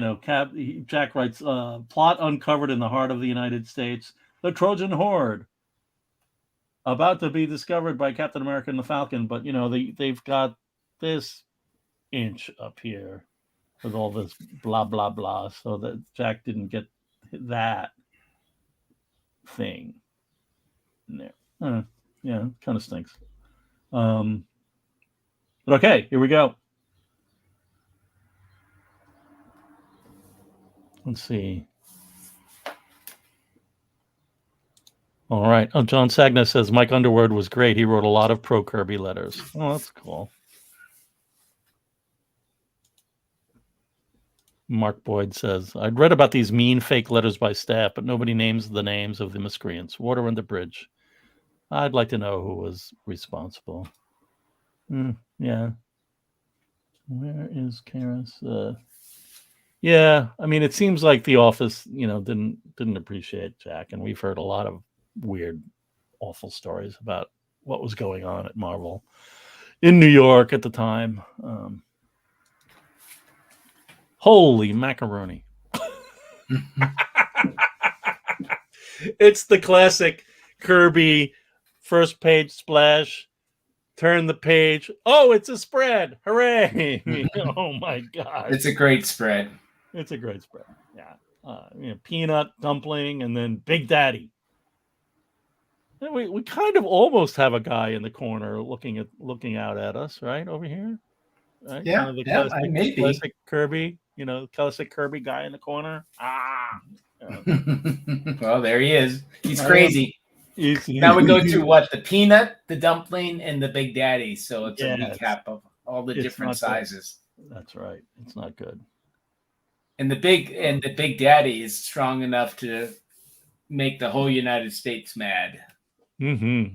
Jack writes, plot uncovered in the heart of the United States, the Trojan horde about to be discovered by Captain America and the Falcon. But they've got this inch up here with all this blah blah blah, so that Jack didn't get that thing in there. Yeah, kind of stinks. But okay, here we go. Let's see. All right. Oh, John Sagna says Mike Underwood was great. He wrote a lot of pro Kirby letters. Oh, that's cool. Mark Boyd says, I'd read about these mean fake letters by staff, but nobody names the names of the miscreants. Water under bridge. I'd like to know who was responsible. Yeah. Where is Karis? Yeah, I mean, it seems like the office, didn't appreciate Jack, and we've heard a lot of weird, awful stories about what was going on at Marvel in New York at the time. Holy macaroni. It's the classic Kirby first page splash. Turn the page. Oh, it's a spread. Hooray. Oh my God. It's a great spread. It's a great spread. Yeah. Peanut, dumpling, and then Big Daddy. We kind of almost have a guy in the corner looking out at us, right? Over here. Right? Yeah. Maybe. Classic Kirby, classic Kirby guy in the corner. Well, there he is. He's crazy. He's now we go through what? The peanut, the dumpling, and the Big Daddy. So it's a recap of all the different sizes. Good. That's right. It's not good. And the Big Daddy is strong enough to make the whole United States mad. Mm-hmm.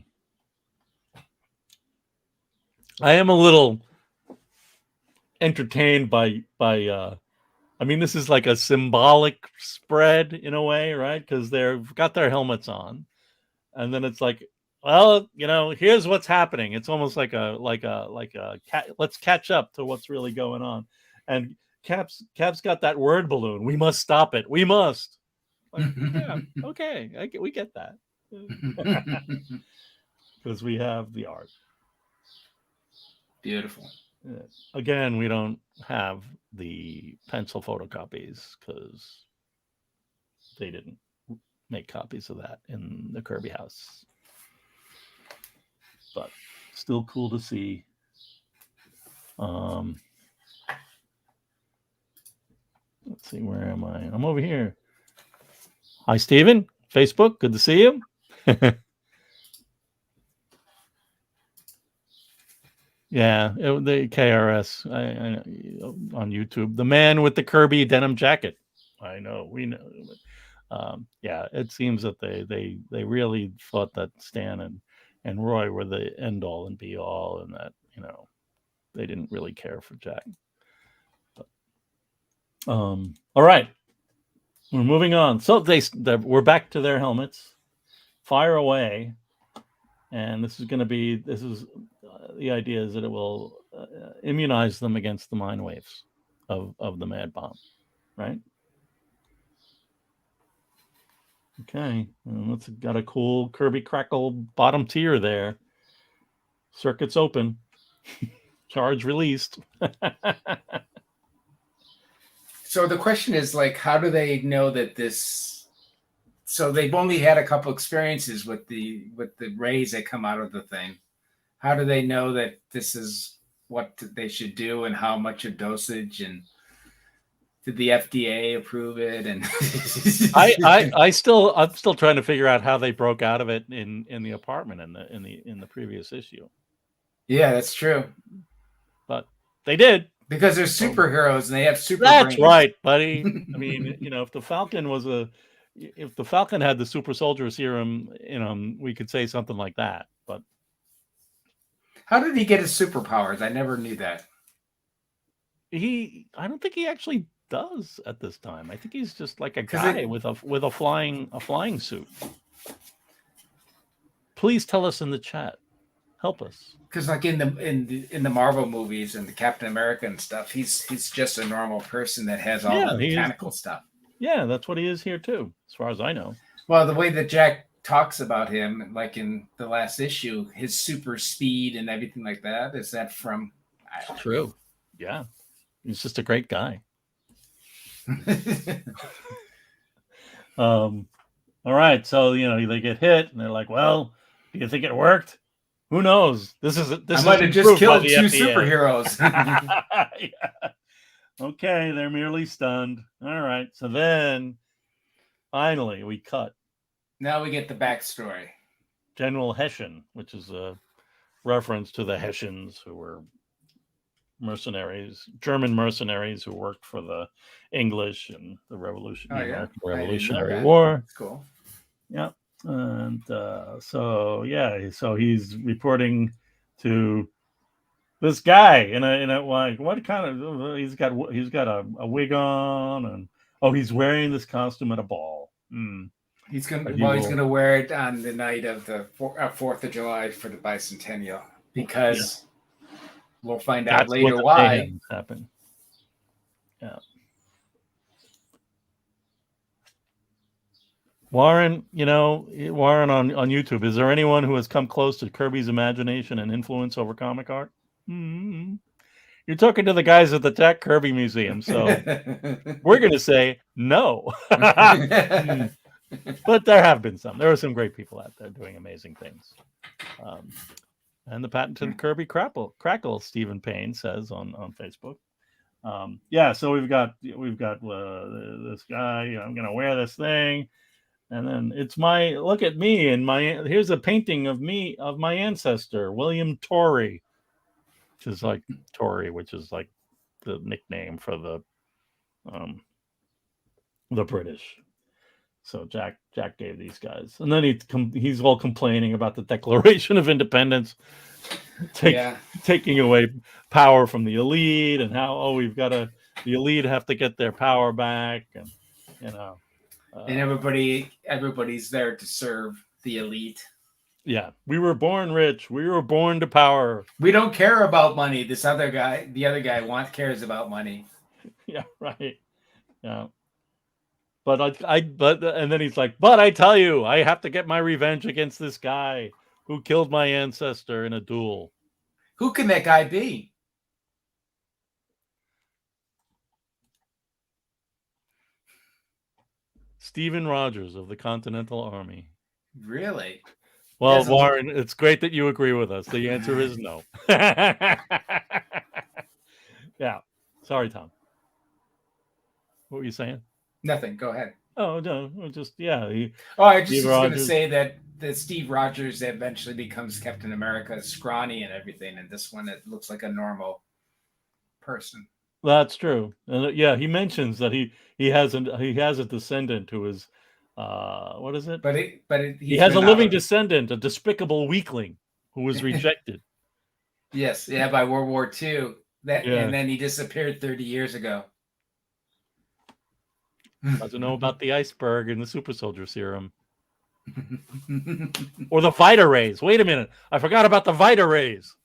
I am a little entertained by I mean, this is like a symbolic spread in a way, right? Because they've got their helmets on, and then it's like, well, here's what's happening. It's almost like a let's catch up to what's really going on. And Cap's got that word balloon. We must stop it. We must. Like, yeah, okay, we get that because we have the art. Beautiful. Again, we don't have the pencil photocopies because they didn't make copies of that in the Kirby house. But still cool to see. Let's see, where am I? I'm over here. Hi, Steven. Facebook, good to see you. Yeah, the KRS on YouTube. The man with the Kirby denim jacket. I know, we know. Yeah, it seems that they really thought that Stan and Roy were the end all and be all, and that they didn't really care for Jack. But, all right, we're moving on. So we're back to their helmets. Fire away, and this is the idea is that it will immunize them against the mind waves of the mad bomb, right? Okay, and let's got a cool Kirby Crackle bottom tier there. Circuits open, charge released. So the question is, like, how do they know that this? So they've only had a couple experiences with the rays that come out of the thing. How do they know that this is what they should do and how much a dosage, and did the FDA approve it? And I'm still trying to figure out how they broke out of it in the apartment in the previous issue. Yeah, that's true. But they did, because they're superheroes and they have super That's brains. right, buddy. I mean, if the Falcon had the super soldier serum in him, we could say something like that. But how did he get his superpowers? I never knew that. I don't think he actually does at this time. I think he's just like a guy with a flying suit. Please tell us in the chat. Help us. Because like in the Marvel movies and the Captain America and stuff, he's just a normal person that has all the mechanical stuff. Yeah, that's what he is here too, as far as I know. Well, the way that Jack talks about him, like in the last issue, his super speed and everything like that, is that from? True. Yeah, he's just a great guy. All right, so they get hit, and they're like, "Well, do you think it worked? Who knows? This I might have just killed two superheroes." Yeah. Okay, they're merely stunned. All right, so then finally we cut. Now we get the backstory. General Hessian, which is a reference to the Hessians, who were German mercenaries who worked for the English in the American Revolutionary War. That's cool. Yeah, and so he's reporting to this guy in a like, what kind of, he's got a wig on, and he's wearing this costume at a ball. He's gonna wear it on the night of the 4th of July for the bicentennial, because we'll find out later why. Happen. Yeah. Warren on YouTube, is there anyone who has come close to Kirby's imagination and influence over comic art? Mm-hmm. You're talking to the guys at the Jack Kirby Museum, so we're going to say no. But there have been some. There are some great people out there doing amazing things. And the patented Kirby crackle, Stephen Payne says on Facebook. So we've got this guy. I'm going to wear this thing. And then look at me, and here's a painting of my ancestor, William Torrey, which is like the nickname for the British. So Jack gave these guys, and then he's all complaining about the Declaration of Independence, taking away power from the elite, and how the elite have to get their power back, and and everybody's there to serve the elite. Yeah, we were born rich. We were born to power. We don't care about money. The other guy cares about money. Yeah, right. Yeah. But and then he's like, but I tell you, I have to get my revenge against this guy who killed my ancestor in a duel. Who can that guy be? Stephen Rogers of the Continental Army. Really? Well, Warren, it's great that you agree with us. The answer is no. Yeah. Sorry, Tom. What were you saying? Nothing. Go ahead. Oh, no. Just, yeah. I just was going to say that Steve Rogers eventually becomes Captain America, scrawny and everything. And this one, it looks like a normal person. That's true. And he mentions that he has a descendant who is, what is it? But he has a living descendant, a despicable weakling who was rejected. Yes, by World War II. And then he disappeared 30 years ago. Doesn't know about the iceberg and the super soldier serum. Or the Vita rays. Wait a minute. I forgot about the Vita rays.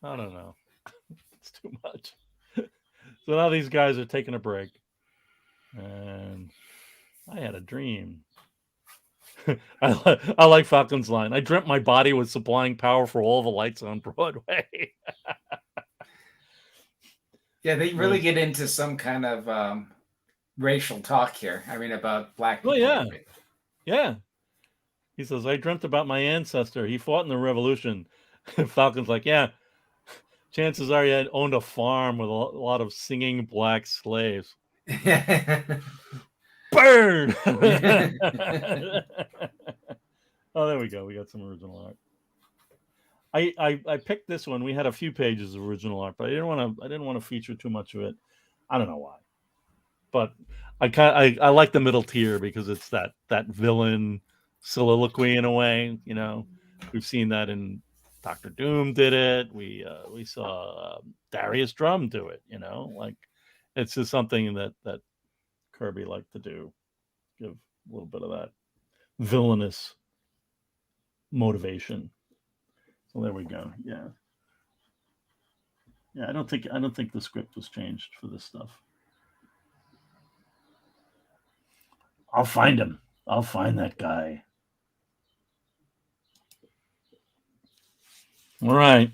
I don't know. It's too much. So now these guys are taking a break. And I had a dream. I like Falcon's line. I dreamt my body was supplying power for all the lights on Broadway. Yeah, they really get into some kind of racial talk here. I mean, about black people. Oh, yeah. He says, I dreamt about my ancestor. He fought in the revolution. Falcon's like, yeah, chances are he owned a farm with a lot of singing black slaves. Burn! Oh, there we go. We got some original art. I picked this one. We had a few pages of original art, but I didn't want to feature too much of it. I don't know why. But I like the middle tier because it's that villain soliloquy in a way. We've seen that in Dr. Doom did it. We saw Darius Drum do it. It's just something that Kirby liked to do, give a little bit of that villainous motivation. So there we go. Yeah. Yeah, I don't think the script was changed for this stuff. I'll find him. I'll find that guy. All right.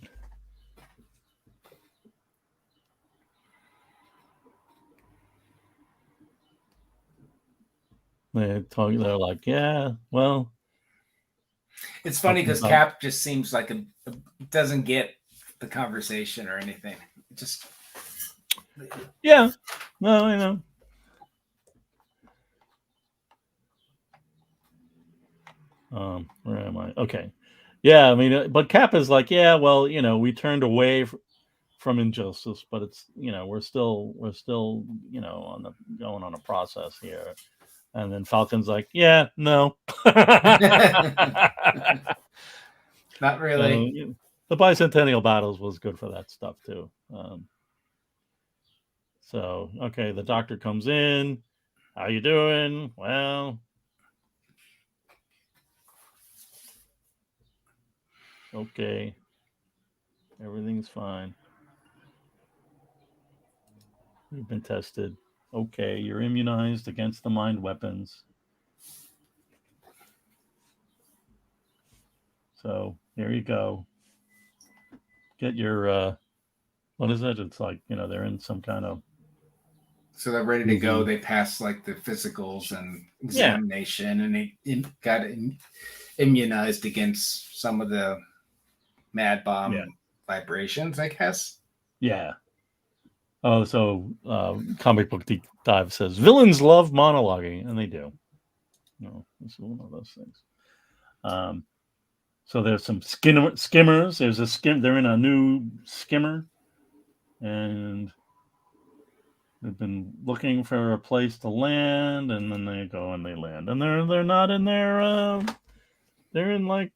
They're like, yeah, well. It's funny because Cap just seems like doesn't get the conversation or anything. Just yeah, no, I know. Where am I? Okay, yeah, I mean, but Cap is like, yeah, well, we turned away from injustice, but it's, we're still, going on a process here. And then Falcon's like, yeah, no. Not really. The bicentennial battles was good for that stuff too. So, okay, the doctor comes in. How you doing? Well, okay. Everything's fine. You've been tested. Okay, you're immunized against the mind weapons. So here you go. Get your what is it? It's like, they're in some kind of. So they're ready to go. They pass like the physicals and examination, and they got immunized against some of the mad bomb vibrations, I guess. Yeah. Oh, so Comic Book Deep Dive says villains love monologuing, and they do. It's one of those things. So there's some skimmers. There's a skim. They're in a new skimmer, and they've been looking for a place to land, and then they go and they land, and they're not in their. They're in like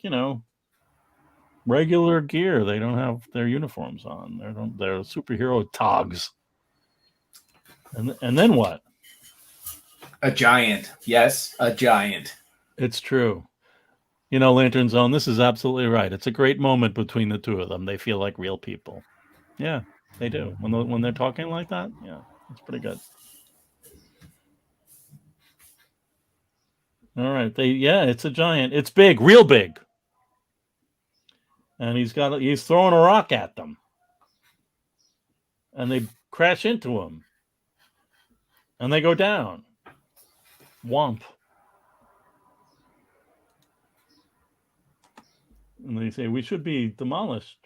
regular gear. They don't have their uniforms on. They're superhero togs. And then what? A giant. Yes, a giant. It's true. Lantern Zone, this is absolutely right. It's a great moment between the two of them. They feel like real people. Yeah, they do. When they're talking like that, yeah, it's pretty good. All right. It's a giant. It's big, real big. And he's throwing a rock at them. And they crash into him. And they go down. Womp. And they say, we should be demolished.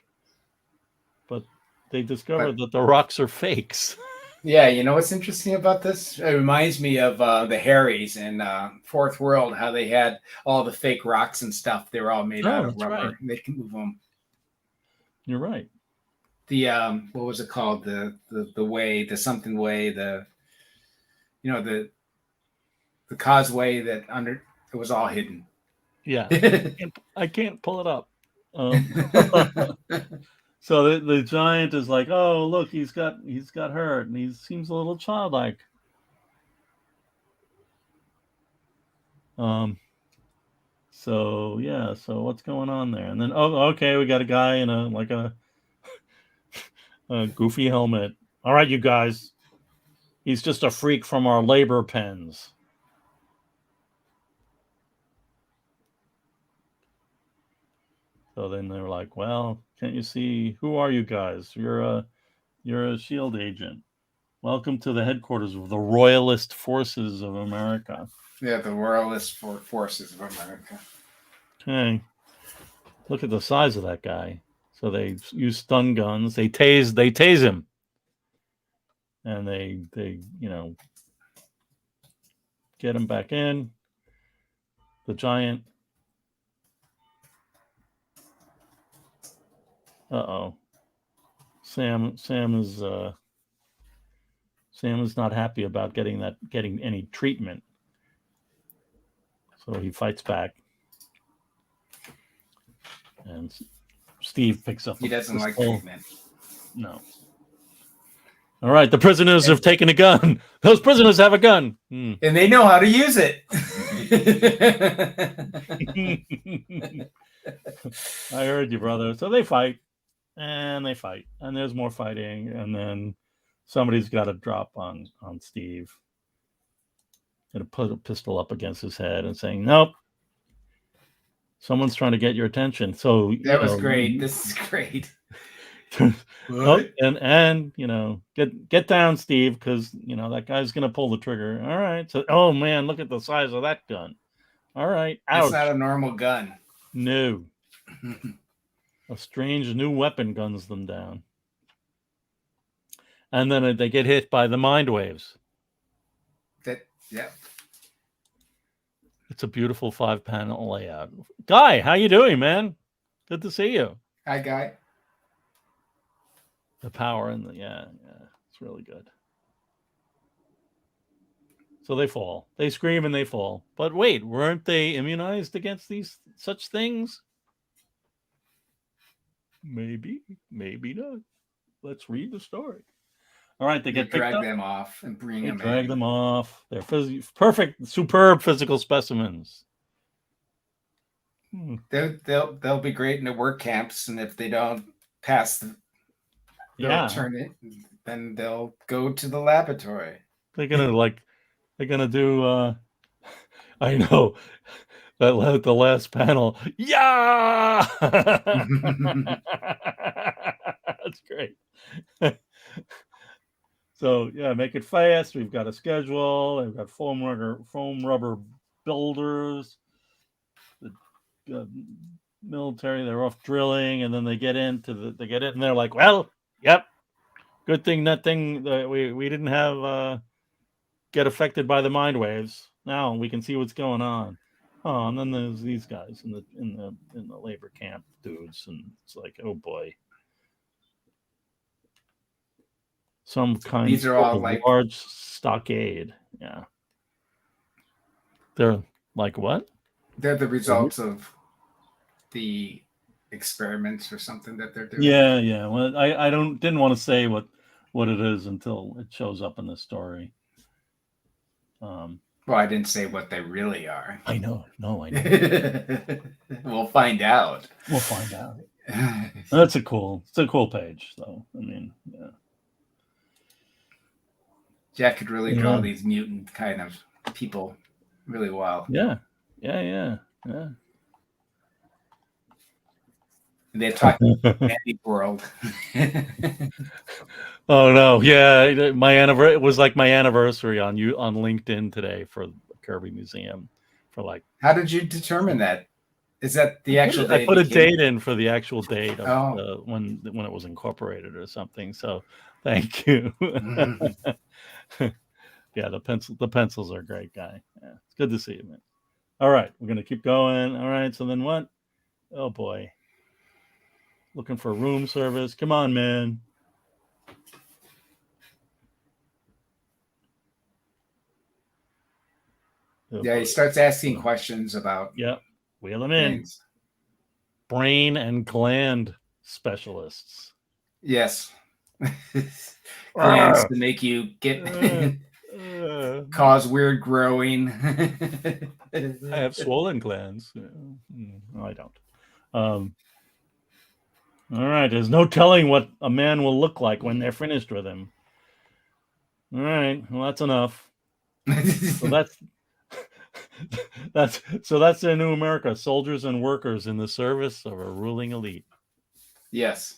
But they discovered that the rocks are fakes. Yeah, what's interesting about this? It reminds me of the Harrys in Fourth World, how they had all the fake rocks and stuff. They were all made out of rubber. Right. They can move them. You're right. The what was it called? The way, the something way, the causeway that it was all hidden. Yeah, I can't pull it up. So the giant is like, oh look, he's got hurt, and he seems a little childlike. So what's going on there? And then okay, we got a guy in a goofy helmet. All right, you guys, he's just a freak from our labor pens. So then they're like, well, can't you see? Who are you guys? You're a SHIELD agent. Welcome to the headquarters of the Royalist Forces of America. Yeah, the Royalist Forces of America. Okay. Look at the size of that guy. So they use stun guns. They tase him. And they get him back in. The giant. Uh-oh. Sam is not happy about getting any treatment. So he fights back. And Steve picks up. He doesn't like treatment. No. All right, the prisoners have taken a gun. Those prisoners have a gun. And they know how to use it. I heard you, brother. So they fight, and there's more fighting, and then somebody's got to drop on Steve. Gonna put a pistol up against his head and saying, "Nope, someone's trying to get your attention." So that was great. This is great. Oh, and get down, Steve, because that guy's gonna pull the trigger. All right. So, oh man, look at the size of that gun. All right, ouch. It's not a normal gun. No. A strange new weapon guns them down. And then they get hit by the mind waves. Yeah. It's a beautiful 5-panel layout. Guy, how you doing, man? Good to see you. Hi, Guy. The power and it's really good. So they fall. They scream and they fall. But wait, weren't they immunized against such things? Maybe not. Let's read the story. All right, they get drag them off and bring them. Drag them off. They're perfect, superb physical specimens. They'll be great in the work camps, and if they don't pass turn it, then they'll go to the laboratory. They're gonna do. I know that the last panel. Yeah, that's great. So make it fast. We've got a schedule. We've got foam rubber builders. The military, they're off drilling, and then they get in, and they're like, well, yep, good thing that thing we didn't have get affected by the mind waves. Now we can see what's going on. Oh, and then there's these guys in the labor camp dudes, and it's like, oh boy. Some kind These are all of large stockade. Yeah. They're like what? They're the results of the experiments or something that they're doing. Yeah. Well, I didn't want to say what it is until it shows up in the story. Well, I didn't say what they really are. I know. No, I know. We'll find out. It's a cool page, though. I mean, yeah. Jack could really draw these mutant kind of people really well. Yeah. They talk Andy World. Oh no! Yeah, it was like my anniversary on LinkedIn today for Kirby Museum. How did you determine that? Is that the actual date? I put a date in for the actual date of when it was incorporated or something. So thank you. Yeah, the pencils are great, Guy. Yeah, it's good to see you, man. All right, we're gonna keep going. All right, so then what? Oh boy, looking for room service. Come on, man. Yeah, he starts asking questions about. Yeah, wheel them in. Brain and gland specialists. Yes. Glands to make you get cause weird growing. I have swollen glands. No, I don't. All right, there's no telling what a man will look like when they're finished with him. All right, well, that's enough. So that's their new America: soldiers and workers in the service of a ruling elite. Yes.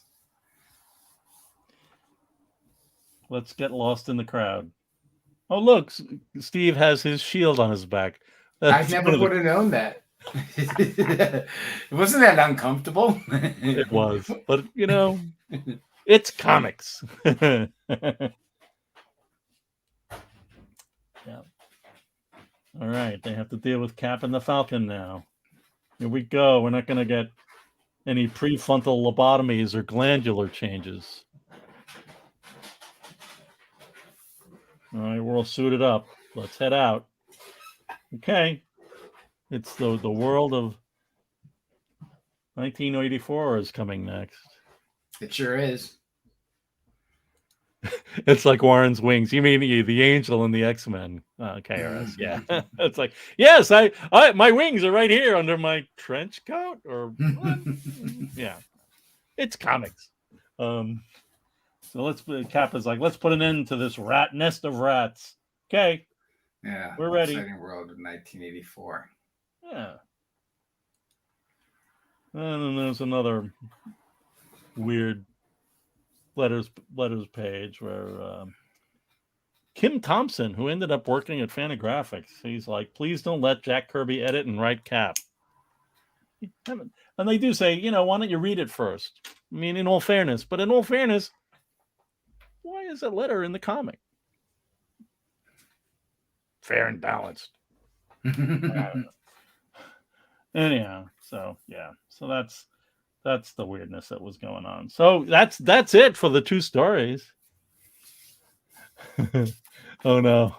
Let's get lost in the crowd. Oh, look, Steve has his shield on his back. I never would have known that. Wasn't that uncomfortable? It was, but it's comics. Yeah. All right, they have to deal with Captain the Falcon now. Here we go. We're not going to get any prefrontal lobotomies or glandular changes. All right, we're all suited up. Let's head out. Okay. It's the world of 1984 is coming next. It sure is. It's like Warren's wings. You mean the angel in the X-Men KRS? Yeah. It's like, yes, I my wings are right here under my trench coat or what? Yeah. It's comics. So Cap is like, let's put an end to this rat nest of rats. Okay. Yeah. We're ready. Exciting World of 1984. Yeah. And then there's another weird letters page where Kim Thompson, who ended up working at Fantagraphics, he's like, please don't let Jack Kirby edit and write Cap. And they do say, why don't you read it first? I mean, in all fairness, why is a letter in the comic? Fair and balanced. Anyhow, so yeah, so that's the weirdness that was going on. So that's it for the two stories. Oh no.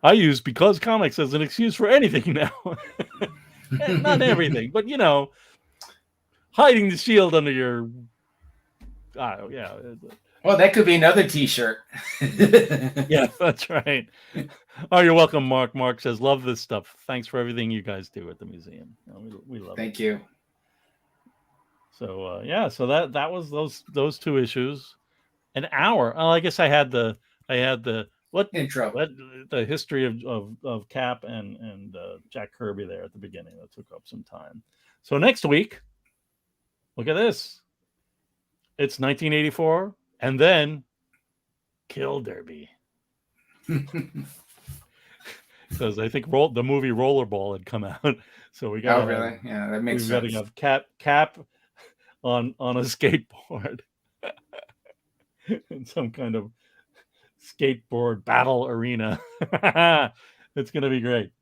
I use because comics as an excuse for anything now. Not everything, but hiding the shield under your yeah. Well, that could be another t-shirt. Yeah, that's right. Oh, you're welcome, Mark. Mark says, love this stuff. Thanks for everything you guys do at the museum. We love it. Thank you. So yeah, so that was those two issues. An hour. Oh, I guess I had the Intro. The history of Cap and Jack Kirby there at the beginning. That took up some time. So next week, look at this. It's 1984, and then Kill Derby. Because I think the movie Rollerball had come out, so we got. Oh, really? Yeah, that makes sense. We've got to have Cap on a skateboard in some kind of skateboard battle arena. It's going to be great.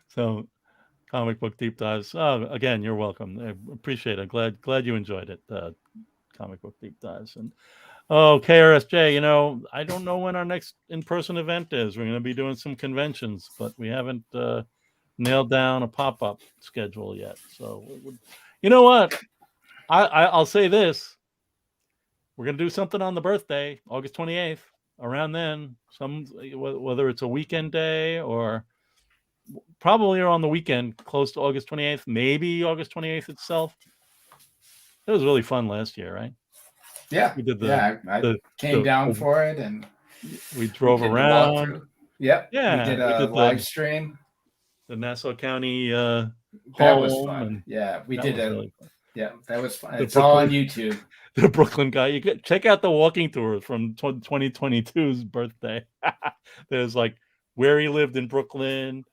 So, comic book deep dives. Again, you're welcome. I appreciate it. Glad you enjoyed it. Comic book deep dives. And KRSJ, I don't know when our next in-person event is. We're going to be doing some conventions, but we haven't nailed down a pop-up schedule yet. So, you know what? I'll say this. We're going to do something on the birthday, August 28th. Around then, whether it's a weekend day or probably on the weekend, close to August 28th, maybe August 28th itself. It was really fun last year, right? Yeah. We did I came down for it, and we drove around. Yep. Yeah. We did a live stream. The Nassau County that was fun. We did a really fun. Yeah, that was fun. It's all on YouTube. The Brooklyn guy. You could check out the walking tour from 2022's birthday. There's like where he lived in Brooklyn,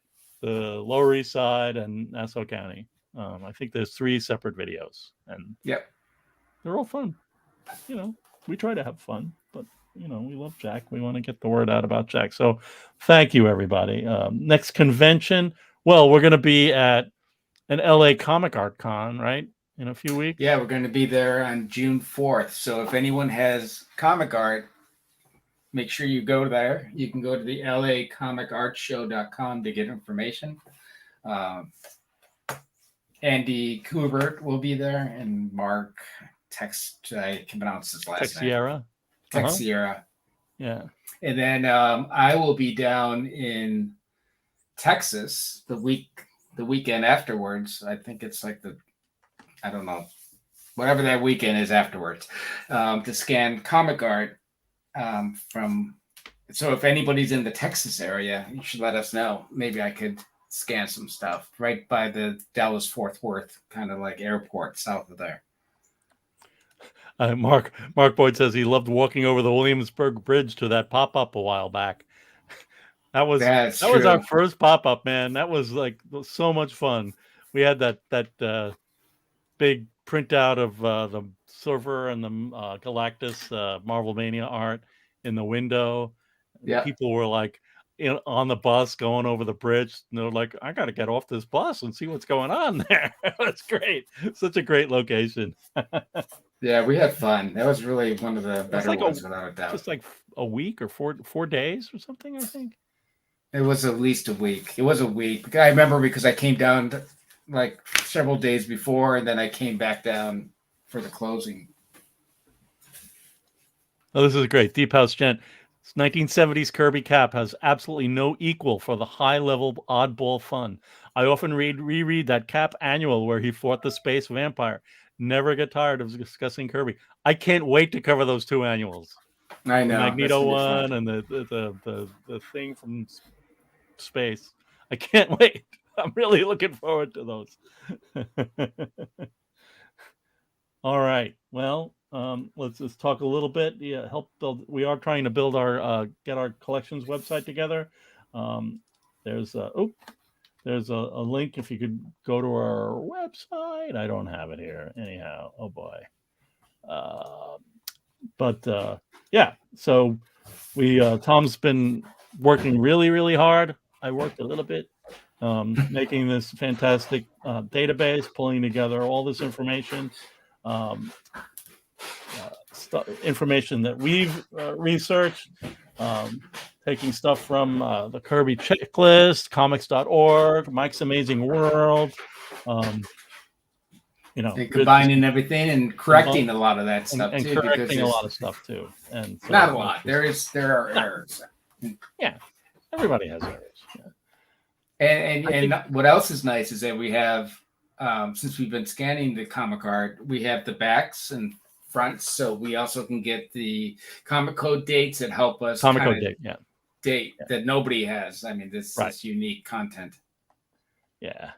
the Lower East Side, and Nassau County. I think there's 3 separate videos, and yep, they're all fun. We try to have fun, but we love Jack. We want to get the word out about Jack. So, thank you, everybody. Next convention. Well, we're going to be at an LA Comic Art Con, right? In a few weeks. Yeah, we're going to be there on June 4th. So if anyone has comic art, make sure you go there. You can go to the lacomicartshow.com to get information. Andy Kubert will be there, and Mark I can pronounce his last name. Texiera. Yeah. And then I will be down in Texas the weekend afterwards. I think it's like I don't know, whatever that weekend is afterwards, to scan comic art so if anybody's in the Texas area, you should let us know. Maybe I could scan some stuff right by the Dallas-Fort Worth kind of like airport south of there. Mark Boyd says he loved walking over the Williamsburg Bridge to that pop-up a while back. That was our first pop-up, man. That was like so much fun. We had that big printout of the Silver and the Galactus Marvel Mania art in the window. Yeah. People were like on the bus going over the bridge, and they're like, I got to get off this bus and see what's going on there. That's great. Such a great location. Yeah, we had fun. That was really one of the better ones, without a doubt. Just like a week or 4 days or something, I think. It was at least a week. It was a week. I remember because I came down like several days before, and then I came back down for the closing. Oh, this is great. Deep House Gent. 1970s Kirby Cap has absolutely no equal for the high-level oddball fun. I often reread that Cap annual where he fought the space vampire. Never get tired of discussing Kirby. I can't wait to cover those 2 annuals. I The know. Magneto one and the thing from space. I can't wait. I'm really looking forward to those. All right. Well, let's just talk a little bit. Yeah, help build. We are trying to build our get our collections website together. There's a link if you could go to our website. I don't have it here anyhow. Oh boy. But yeah. So we Tom's been working really hard. I worked a little bit making this fantastic database, pulling together all this information. Information that we've researched, taking stuff from the Kirby checklist, comics.org, Mike's Amazing World, and combining everything and correcting a lot of that stuff and too. Correcting a lot of stuff too. And so not a lot. There are errors. Yeah, everybody has errors. Yeah. And what else is nice is that we have, since we've been scanning the comic art, we have the backs and fronts, so we also can get the comic code dates that help us date that nobody has. I mean, this is unique content. Yeah.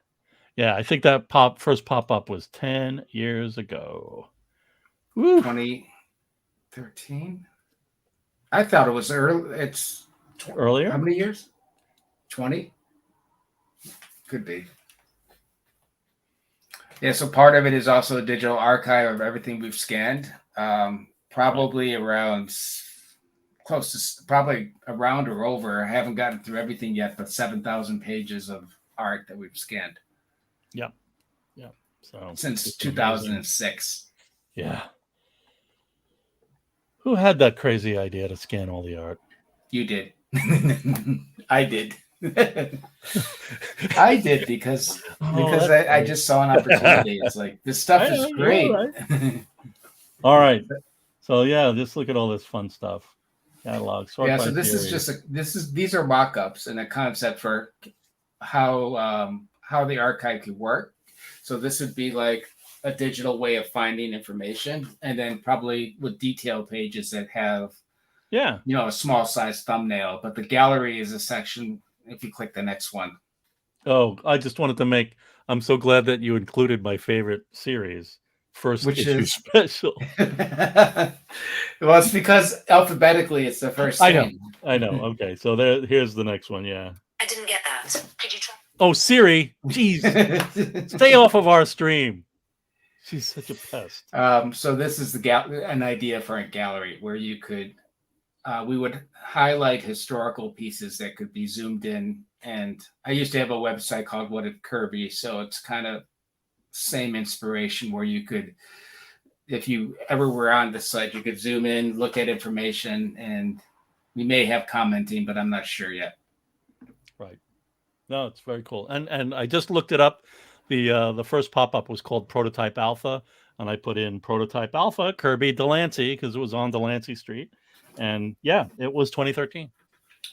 I think that first pop up was 10 years ago. Woo. 2013. I thought it was early. It's earlier. How many years? 20. Could be. Yeah, so part of it is also a digital archive of everything we've scanned. Probably around or over. I haven't gotten through everything yet, but 7,000 pages of art that we've scanned. Yep. So since 2006. Yeah. Who had that crazy idea to scan all the art? You did. I did. I did because I just saw an opportunity. It's like, this stuff is great. Right. All right. So yeah, just look at all this fun stuff. Catalog. Yeah. So this is these are mock-ups and a concept for how the archive could work. So this would be like a digital way of finding information, and then probably with detail pages that have a small size thumbnail. But the gallery is a section. If you click the next one. Oh, I just wanted to I'm so glad that you included my favorite series, which issue is special. Well, it's because alphabetically it's the first thing. I know. Okay, so here's the next one. Yeah. I didn't get that. Could you try? Oh, Siri, jeez, stay off of our stream. She's such a pest. So this is an idea for a gallery where you could. We would highlight historical pieces that could be zoomed in. And I used to have a website called What If Kirby. So it's kind of same inspiration where you could, if you ever were on the site, you could zoom in, look at information, and we may have commenting, but I'm not sure yet. Right. No, it's very cool. And I just looked it up. The first pop-up was called Prototype Alpha. And I put in Prototype Alpha, Kirby Delancey, because it was on Delancey Street. And yeah, it was 2013.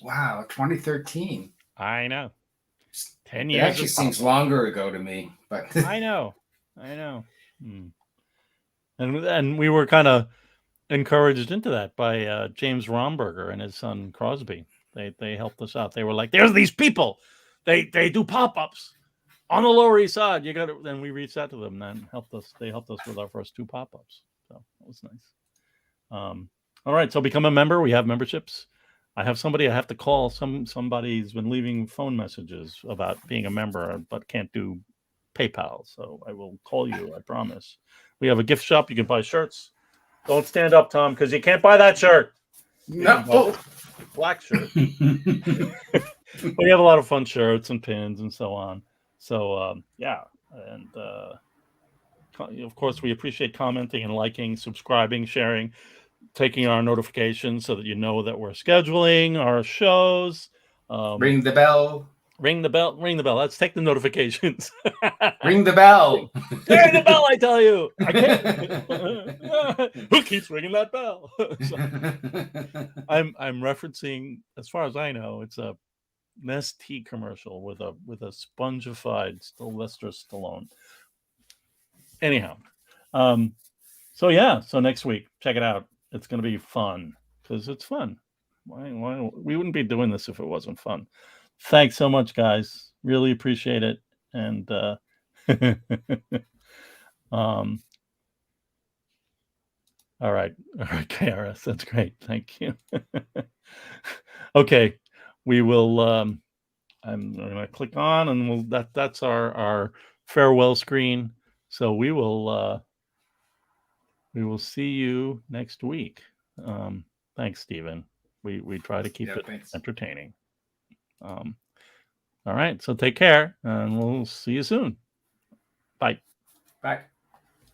Wow, 2013. I know. 10 years. It actually seems longer ago to me, but I know. And we were kind of encouraged into that by James Romberger and his son Crosby. They helped us out. They were like, "There's these people. They do pop-ups on the Lower East Side. You got to." Then we reached out to them and helped us. They helped us with our first 2 pop-ups. So that was nice. All right, so become a member. We have memberships. I have somebody I have to call. Somebody's been leaving phone messages about being a member, but can't do PayPal. So I will call you, I promise. We have a gift shop. You can buy shirts. Don't stand up, Tom, because you can't buy that shirt. No. Black shirt. We have a lot of fun shirts and pins and so on. So, yeah. And, of course, we appreciate commenting and liking, subscribing, sharing, taking our notifications so that you know that we're scheduling our shows. Ring the bell. Ring the bell. Ring the bell. Let's take the notifications. Ring the bell. Ring the bell, I tell you. I can't. Who keeps ringing that bell? So, I'm referencing, as far as I know, it's a Nestea commercial with a spongified Sylvester Stallone. Anyhow, so yeah, so next week, check it out. It's going to be fun because it's fun. Why we wouldn't be doing this if it wasn't fun. Thanks so much, guys. Really appreciate it. And all right, KRS, that's great. Thank you. Okay, we will. I'm going to click on, and that's our farewell screen. So we will see you next week. Thanks, Stephen. We try to keep it entertaining. All right, so take care, and we'll see you soon. Bye. Bye.